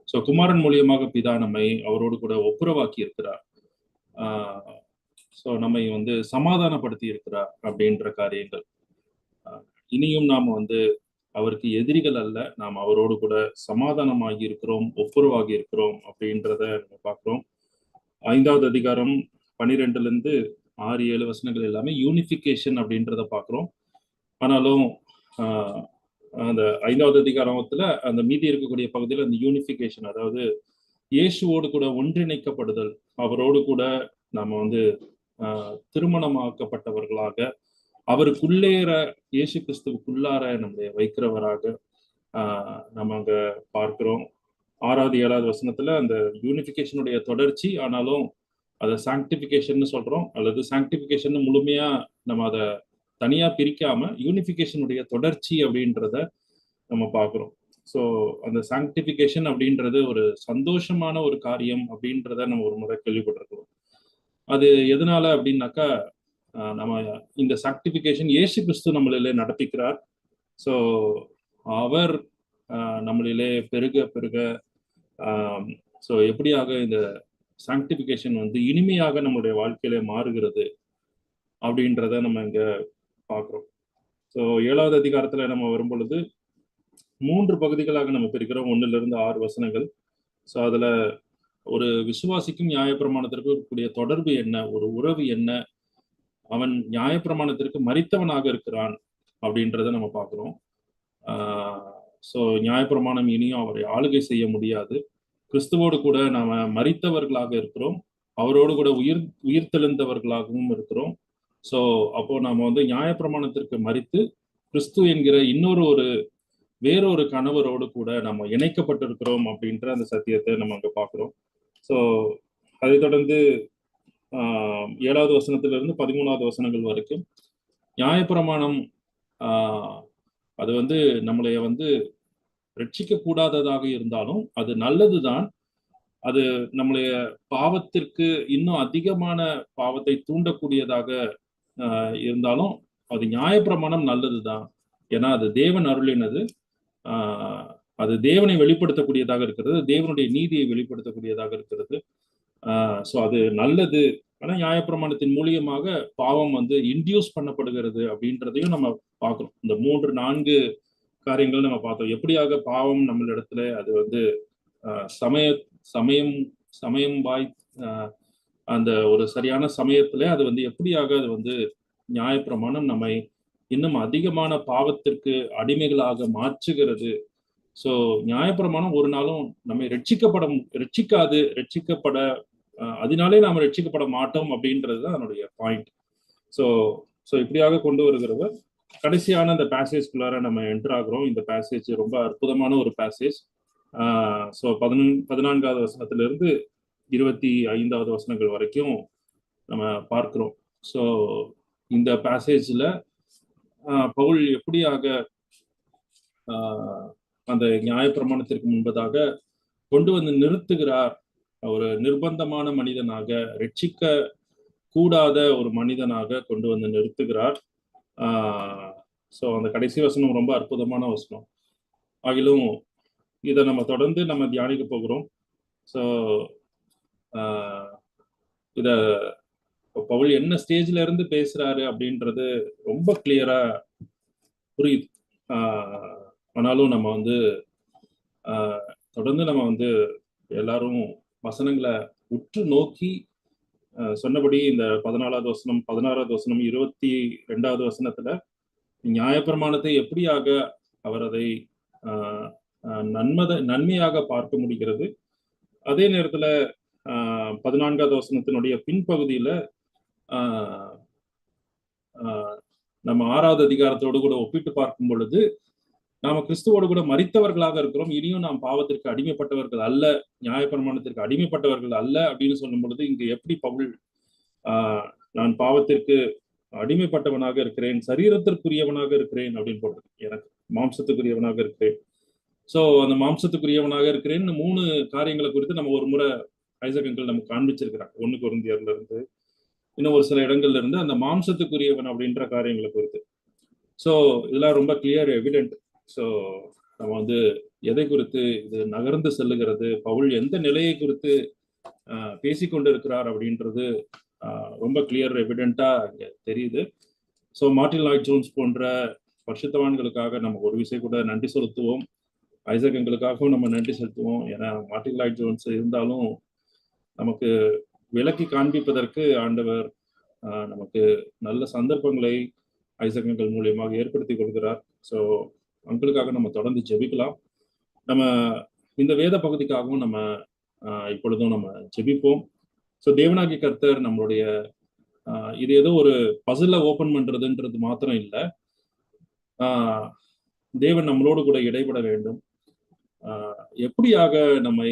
ஸோ குமாரன் மூலியமாக பிதா நம்மை அவரோடு கூட ஒப்புரவாக்கி இருக்கிறார். ஸோ நம்மை சமாதானப்படுத்தி இருக்கிறார் அப்படின்ற காரியங்கள். இனியும் நாம் அவருக்கு எதிரிகள் அல்ல, நாம் அவரோடு கூட சமாதானமாகி இருக்கிறோம், ஒப்புரவாகி இருக்கிறோம் அப்படின்றத நம்ம பார்க்கிறோம். 5வது அதிகாரம் 12லேருந்து 6-7 வசனங்கள் எல்லாமே யூனிஃபிகேஷன் அப்படின்றத பார்க்கிறோம். ஆனாலும் அந்த 5வது அதிகாரத்துல அந்த மீதி இருக்கக்கூடிய பகுதியில் அந்த யூனிஃபிகேஷன், அதாவது இயேசுவோடு கூட ஒன்றிணைக்கப்படுதல், அவரோடு கூட நாம திருமணமாக்கப்பட்டவர்களாக அவருக்குள்ளேற, இயேசு கிறிஸ்துவுக்குள்ளார நம்மளை வைக்கிறவராக நம்ம அங்க பார்க்கிறோம். 6வது 7வது வசனத்துல அந்த யூனிஃபிகேஷனுடைய தொடர்ச்சி. ஆனாலும் அதை சாங்டிபிகேஷன் சொல்றோம், அல்லது சாங்டிபிகேஷன் முழுமையா நம்ம அதை தனியா பிரிக்காம யூனிஃபிகேஷனுடைய தொடர்ச்சி அப்படின்றத நம்ம பார்க்கிறோம். ஸோ அந்த சாங்டிபிகேஷன் அப்படின்றது ஒரு சந்தோஷமான ஒரு காரியம் அப்படின்றத நம்ம ஒரு முறை கேள்விப்பட்டிருக்கிறோம். அது எதனால அப்படின்னாக்கா, நம்ம இந்த சாங்டிபிகேஷன் இயேசு கிறிஸ்து நம்மளிலே நடப்பிக்கிறார். ஸோ அவர் நம்மளிலே பெருக பெருக ஸோ எப்படியாக இந்த சாங்டிபிகேஷன் இனிமையாக நம்மளுடைய வாழ்க்கையில மாறுகிறது அப்படின்றத நம்ம இங்க பார்க்கிறோம். ஸோ 7வது அதிகாரத்துல நம்ம வரும்பொழுது 3 பகுதிகளாக நம்ம பிரிக்கிறோம். 1லிருந்து 6 வசனங்கள். ஸோ அதுல ஒரு விசுவாசிக்கும் நியாயப்பிரமாணத்திற்கும் இருக்கக்கூடிய தொடர்பு என்ன, ஒரு உறவு என்ன, அவன் நியாயப்பிரமாணத்திற்கு மரித்தவனாக இருக்கிறான் அப்படின்றத நம்ம பார்க்கிறோம். ஸோ நியாயப்பிரமாணம் இனியும் அவரை ஆளுகை செய்ய முடியாது. கிறிஸ்துவோடு கூட நாம மரித்தவர்களாக இருக்கிறோம், அவரோடு கூட உயிர்த்தெழுந்தவர்களாகவும் இருக்கிறோம். ஸோ அப்போ நாம வந்து நியாயப்பிரமாணத்திற்கு மரித்து கிறிஸ்து என்கிற வேறொரு கணவரோடு கூட நம்ம இணைக்கப்பட்டிருக்கிறோம் அப்படின்ற அந்த சத்தியத்தை நம்ம அங்க பார்க்கிறோம். ஸோ அதை தொடர்ந்து 7வது வசனத்திலிருந்து 13வது வசனங்கள் வரைக்கும் நியாயப்பிரமாணம் அது வந்து நம்மளைய வந்து ரட்சிக்க கூடாததாக இருந்தாலும் அது நல்லதுதான். அது நம்மளைய பாவத்திற்கு இன்னும் அதிகமான பாவத்தை தூண்டக்கூடியதாக இருந்தாலும் அது நியாயப்பிரமாணம் நல்லதுதான். ஏன்னா அது தேவன் அருளினது. அது தேவனை வெளிப்படுத்தக்கூடியதாக இருக்கிறது, தேவனுடைய நீதியை வெளிப்படுத்தக்கூடியதாக இருக்கிறது. ஸோ அது நல்லது. ஆனா நியாயப்பிரமாணத்தின் மூலியமாக பாவம் வந்து இன்டியூஸ் பண்ணப்படுகிறது அப்படின்றதையும் நம்ம பார்க்கிறோம். இந்த 3-4 காரியங்கள் நம்ம பார்த்தோம். எப்படியாக பாவம் நம்மளிடத்துல அது வந்து சமயம் வாய் அந்த ஒரு சரியான சமயத்துல அது வந்து எப்படியாக அது வந்து நியாயப்பிரமாணம் நம்மை இன்னும் அதிகமான பாவத்திற்கு அடிமைகளாக மாற்றுகிறது. ஸோ நியாயப்பிரமாணம் ஒரு நாளும் நம்மை ரட்சிக்கப்பட அதனாலே நாம் ரட்சிக்கப்பட மாட்டோம் அப்படின்றது தான் அதனுடைய பாயிண்ட். ஸோ இப்படியாக கொண்டு வருகிறவர் கடைசியான அந்த பேசேஜ்குள்ளார நம்ம என்டர் ஆகிறோம். இந்த பேசேஜ் ரொம்ப அற்புதமான ஒரு பேசேஜ். ஸோ 14வது வசனத்திலிருந்து 25வது வசனங்கள் வரைக்கும் நம்ம பார்க்கிறோம். ஸோ இந்த பேசேஜ்ல பவுல் எப்படியாக அந்த நியாயப்பிரமாணத்திற்கு முன்பதாக கொண்டு வந்து நிறுத்துகிறார். ஒரு நிர்பந்தமான மனிதனாக, ரட்சிக்க கூடாத ஒரு மனிதனாக கொண்டு வந்து நிறுத்துகிறார். ஸோ அந்த கடைசி வசனம் ரொம்ப அற்புதமான வசனம். ஆகிலும் இதை நம்ம தொடர்ந்து நம்ம தியானிக்க போகிறோம். ஸோ இத பவுல் என்ன ஸ்டேஜ்ல இருந்து பேசுறாரு அப்படின்றது ரொம்ப கிளியரா புரியுது. ஆனாலும் நம்ம வந்து தொடர்ந்து நம்ம வந்து எல்லாரும் வசனங்களை உற்று நோக்கி சொன்னபடி இந்த 14வது வசனம், 16வது வசனம், 22வது வசனத்துல நியாயப்பிரமாணத்தை எப்படியாக அவர் அதை நன்மையாக பார்க்க முடிகிறது. அதே நேரத்துல 14வது வசனத்தினுடைய பின்பகுதியில நம்ம 6வது அதிகாரத்தோடு கூட ஒப்பிட்டு பார்க்கும் பொழுது நாம கிறிஸ்துவோடு கூட மரித்தவர்களாக இருக்கிறோம், இனியும் நாம் பாவத்திற்கு அடிமைப்பட்டவர்கள் அல்ல, நியாயப்பிரமாணத்திற்கு அடிமைப்பட்டவர்கள் அல்ல அப்படின்னு சொல்லும் பொழுது இங்க எப்படி பவுல் நான் பாவத்திற்கு அடிமைப்பட்டவனாக இருக்கிறேன், சரீரத்திற்குரியவனாக இருக்கிறேன் அப்படின்னு போடுறது, எனக்கு மாம்சத்துக்குரியவனாக இருக்கிறேன். ஸோ அந்த மாம்சத்துக்குரியவனாக இருக்கிறேன்னு 3 காரியங்களை குறித்து நம்ம ஒரு முறை ஐசக் அங்கிள் நமக்கு காண்பிச்சிருக்கிறாங்க. 1 கொரிந்தியர்ல இருந்து இன்னும் ஒரு சில இடங்கள்ல இருந்து அந்த மாம்சத்துக்குரியவன் அப்படின்ற காரியங்களை குறித்து. ஸோ இதெல்லாம் ரொம்ப கிளியர் எவிடென்ட். ஸோ நம்ம வந்து எதை குறித்து இது நகர்ந்து செல்லுகிறது, பவுல் எந்த நிலையை குறித்து பேசிக்கொண்டு இருக்கிறார் அப்படின்றது ரொம்ப கிளியர் எவிடென்ட்டா இங்க தெரியுது. ஸோ மார்ட்டின் லாய்ட் ஜோன்ஸ் போன்ற பரிசுத்தவான்களுக்காக நம்ம ஒரு விஷயம் கூட நன்றி செலுத்துவோம், ஐசக் எங்களுக்காகவும் நம்ம நன்றி செலுத்துவோம். ஏன்னா மார்ட்டின் லாய்ட் ஜோன்ஸ் இருந்தாலும் நமக்கு விளக்கி காண்பிப்பதற்கு ஆண்டவர் நமக்கு நல்ல சந்தர்ப்பங்களை ஐசக் அங்கிள் மூலியமாக ஏற்படுத்தி கொடுக்கிறார். ஸோ அங்கிளுக்காக நம்ம தொடர்ந்து ஜெபிக்கலாம். நம்ம இந்த வேத பகுதிக்காகவும் நம்ம இப்பொழுதும் நம்ம ஜெபிப்போம். ஸோ தேவனாகிய கர்த்தர் நம்மளுடைய இது ஏதோ ஒரு பசில ஓபன் பண்றதுன்றது மாத்திரம் இல்லை, தேவன் நம்மளோடு கூட இடைபட வேண்டும். எப்படியாக நம்மை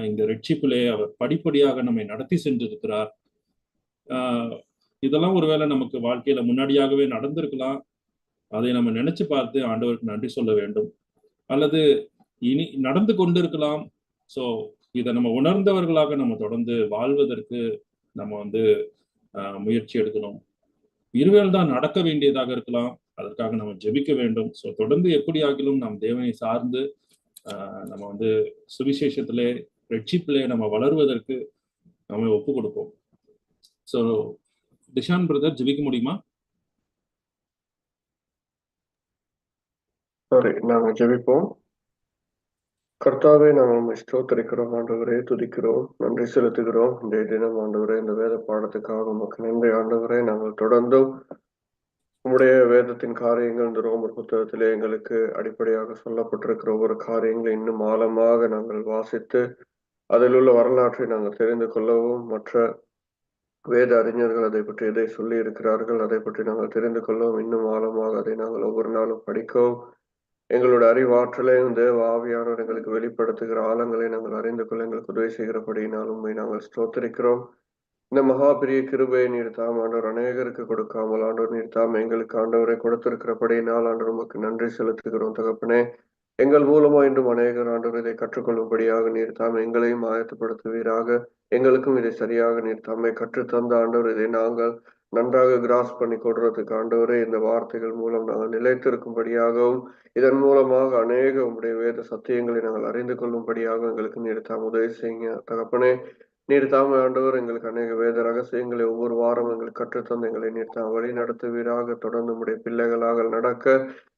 இந்த ரட்சிப்பிலே அவர் படிப்படியாக நம்மை நடத்தி சென்றிருக்கிறார். இதெல்லாம் ஒருவேளை நமக்கு வாழ்க்கையில முன்னாடியாகவே நடந்திருக்கலாம். அதை நம்ம நினைச்சு பார்த்து ஆண்டவருக்கு நன்றி சொல்ல வேண்டும். அல்லது இனி நடந்து கொண்டிருக்கலாம். ஸோ இதை நம்ம உணர்ந்தவர்களாக நம்ம தொடர்ந்து வாழ்வதற்கு நம்ம வந்து முயற்சி எடுக்கணும். இருவேள் தான் நடக்க வேண்டியதாக இருக்கலாம், அதற்காக நம்ம ஜெபிக்க வேண்டும். ஸோ தொடர்ந்து எப்படி ஆகிலும் நாம் தேவனை சார்ந்து நம்ம வந்து சுவிசேஷத்திலே ரட்சிப்பிலே நம்ம வளருவதற்கு நம்ம ஒப்பு கொடுப்போம். ஸோ டிஷான் பிரதர் ஜெபிக்க முடியுமா? சரி, நாங்க ஜெபிப்போம். கர்த்தாவே, நாங்கள் உம்மை ஸ்தோத்திரிக்கிறோம் ஆண்டவரே, துதிக்கிறோம், நன்றி செலுத்துகிறோம். இன்றைய தினம் ஆண்டவரே, இந்த வேத பாடத்துக்காக உமக்கு நன்றி ஆண்டவரே. நாங்கள் தொடர்ந்தும் உம்முடைய வேதத்தின் காரியங்கள் இந்த ரோமர் புத்தகத்திலே எங்களுக்கு அடிப்படையாக சொல்லப்பட்டிருக்கிற ஒவ்வொரு காரியங்களை இன்னும் ஆழமாக நாங்கள் வாசித்து அதில் உள்ள வரலாற்றை நாங்கள் தெரிந்து கொள்ளவும், மற்ற வேத அறிஞர்கள் அதை பற்றி எதை சொல்லி இருக்கிறார்கள் அதை பற்றி நாங்கள் தெரிந்து கொள்ளவும், இன்னும் ஆழமாக அதை நாங்கள் ஒவ்வொரு நாளும் படிக்கவும், எங்களோட அறிவாற்றலையும் தேவ ஆவியானவர் எங்களுக்கு வெளிப்படுத்துகிற ஆழங்களை நாங்கள் அறிந்து கொள்ள எங்களுக்கு உதவி செய்கிறபடியினால் உண்மை நாங்கள் ஸ்தோத்திரிக்கிறோம். இந்த மகா பெரிய கிருபையை நீர் தாம் ஆண்டவர் அநேகருக்கு கொடுக்காமல் ஆண்டவர் நீர் தாம் எங்களுக்கு ஆண்டவரை கொடுத்திருக்கிறபடியினால் ஆண்டவர் உமக்கு நன்றி செலுத்துகிறோம் தகப்பனே. எங்கள் மூலமா இன்றும் அநேகர் ஆண்டவர் இதை கற்றுக்கொள்ளும்படியாக நீர் தாம் எங்களையும் ஆயத்தப்படுத்துவீராக. எங்களுக்கும் இதை சரியாக நீர் தாமை கற்றுத்தந்த ஆண்டவர் இதை நாங்கள் நன்றாக கிராஸ் பண்ணி கொடுறதுக்கு ஆண்டவரே இந்த வார்த்தைகள் மூலம் நாங்கள் நிலைத்திருக்கும்படியாகவும் இதன் மூலமாக அநேக உங்களுடைய வேத சத்தியங்களை நாங்கள் அறிந்து கொள்ளும்படியாக எங்களுக்கு நீர் தாம் உதவி செய்யுங்க தகப்பனே. நீர் தாமே ஆண்டவர் எங்களுக்கு அநேக வேத ரகசியங்களை ஒவ்வொரு வாரம் எங்களுக்கு கற்றுத்தந்து எங்களை நீர் தாம் வழி நடத்துவீராக. தொடர்ந்து உடைய பிள்ளைகளாக நடக்க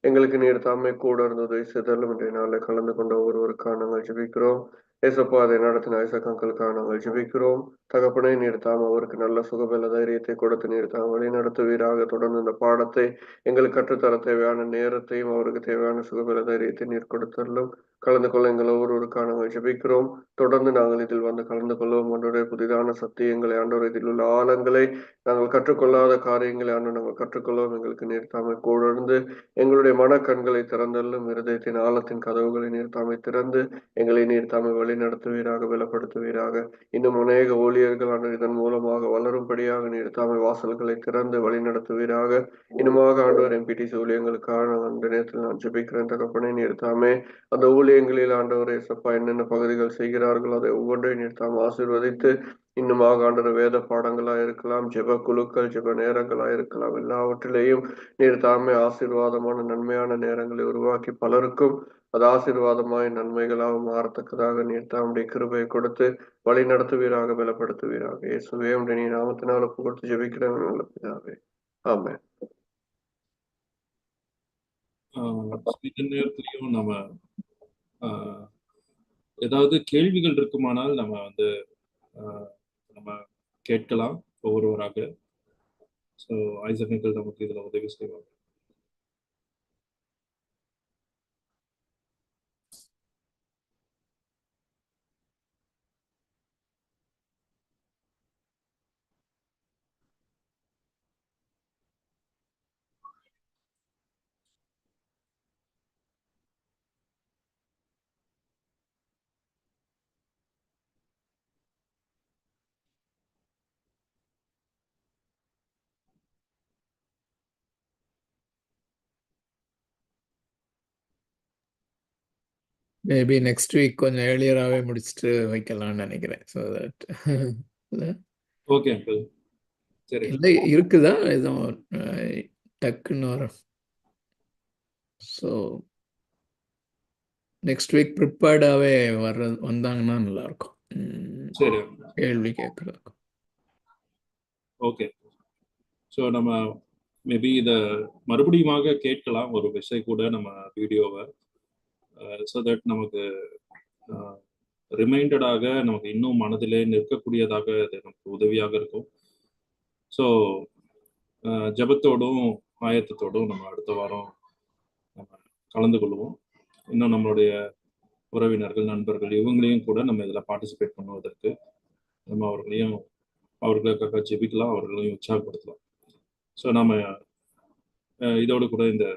எங்களுக்கு நீர் தாமே கூட இருந்து உதவி செய்தலும் இன்றைய நாளில் கலந்து கொண்ட ஒருவருக்காக நாங்கள் ஜெபிக்கிறோம். ஏசப்பா அதை நடத்தின ஐசக் அங்கிளுக்காக நாங்கள் ஜெபிக்கிறோம். தகப்பனே நீர் தாம் அவருக்கு நல்ல சுகபல தைரியத்தை கொடுத்து நீர் தாம் வழி நடத்துவீராக. தொடர்ந்து இந்த பாடத்தை எங்களுக்கு கற்றுத்தர தேவையான நேரத்தையும் அவருக்கு தேவையான சுகபல தைரியத்தை நீர் கொடுத்தரலும். கலந்து கொள்ள எங்கள் ஒவ்வொருவருக்காக நாங்கள் ஜெபிக்கிறோம். தொடர்ந்து நாங்கள் இதில் வந்து கலந்து கொள்வோம். ஆண்டவரே, புதிதான சத்தியங்களை ஆண்டவரே, இதில் உள்ள ஆழங்களை நாங்கள் கற்றுக்கொள்ளாத காரியங்களை ஆண்டு நாங்கள் கற்றுக்கொள்வோம். எங்களுக்கு நீர் தாமை கூட இருந்து எங்களுடைய மனக்கண்களை திறந்தல்லும் இருதயத்தின் ஆழத்தின் கதவுகளை நீர் தாமை திறந்து எங்களை நீர் தாமை வழி நடத்துவீராக, பலப்படுத்துவீராக. இன்னும் அநேக ஊழியர்கள் ஆண்டு இதன் மூலமாக வளரும்படியாக நீர் தாமை வாசல்களை திறந்து வழி நடத்துவீராக. இன்னுமாக ஆண்டவர் எம்பிடிசி ஊழியங்களுக்காக அந்த நேரத்தில் நான் ஜெபிக்கிறேன் தகப்பனே. நீர் தாமே அந்த ஊழியங்களில் ஆண்டவரே சப்பா என்னென்ன பகுதிகள் செய்கிறார்கள் அதை ஒவ்வொன்றையும் நீர் தாம் ஆசீர்வதித்து இன்னுமாக ஆண்டவர் வேத பாடங்களா இருக்கலாம், ஜெப குழுக்கள், ஜெப நேரங்களா இருக்கலாம், எல்லாவற்றிலேயும் நீர் தாமே ஆசீர்வாதமான நன்மையான நேரங்களை உருவாக்கி பலருக்கும் அது ஆசீர்வாதமாய் நன்மைகளாக மாறத்தக்கதாக நீர் தாமுடைய கிருபையை கொடுத்து வழி நடத்துவீராக, பலப்படுத்துவீராக. இயேசுவே உடைய நீ நாமத்தினால புகழ்த்து ஜெபிக்கிறவன் நல்ல பிதாவே. ஆமென். இந்த நேரத்திலையும் நம்ம ஏதாவது கேள்விகள் இருக்குமானால் நம்ம வந்து நம்ம கேட்கலாம் ஒவ்வொருவராக. ஸோ ஐசக்கள் நமக்கு இதில் உதவி செய்வாங்க. மேபி நெக்ஸ்ட் வீக் கொஞ்சம் ஏர்லியராகவே முடிச்சுட்டு வைக்கலாம்னு நினைக்கிறேன். So that okay uncle. சரி, இல்லை இருக்குதா எதுவும் டக்குன்னு வரும். ஸோ நெக்ஸ்ட் வீக் ப்ரிப்பேர்டாகவே வந்தாங்கன்னா நல்லாயிருக்கும். சரி, கேள்வி கேட்குறதுக்கு. ஓகே. ஸோ நம்ம மேபி இதை மறுபடியுமாக கேட்கலாம் ஒரு விஷயம் கூட நம்ம வீடியோவை. ஸோ தட் நமக்கு ரிமைண்டடாக நமக்கு இன்னும் மனதிலே நிற்கக்கூடியதாக அது நமக்கு உதவியாக இருக்கும். ஸோ ஜபத்தோடும் ஆயத்தத்தோடும் நம்ம அடுத்த வாரம் நம்ம கலந்து கொள்வோம். இன்னும் நம்மளுடைய உறவினர்கள், நண்பர்கள் இவங்களையும் கூட நம்ம இதில் பார்ட்டிசிபேட் பண்ணுவதற்கு நம்ம அவர்களுக்காக ஜெபிக்கலாம், அவர்களையும் உற்சாகப்படுத்தலாம். ஸோ நம்ம இதோடு கூட இந்த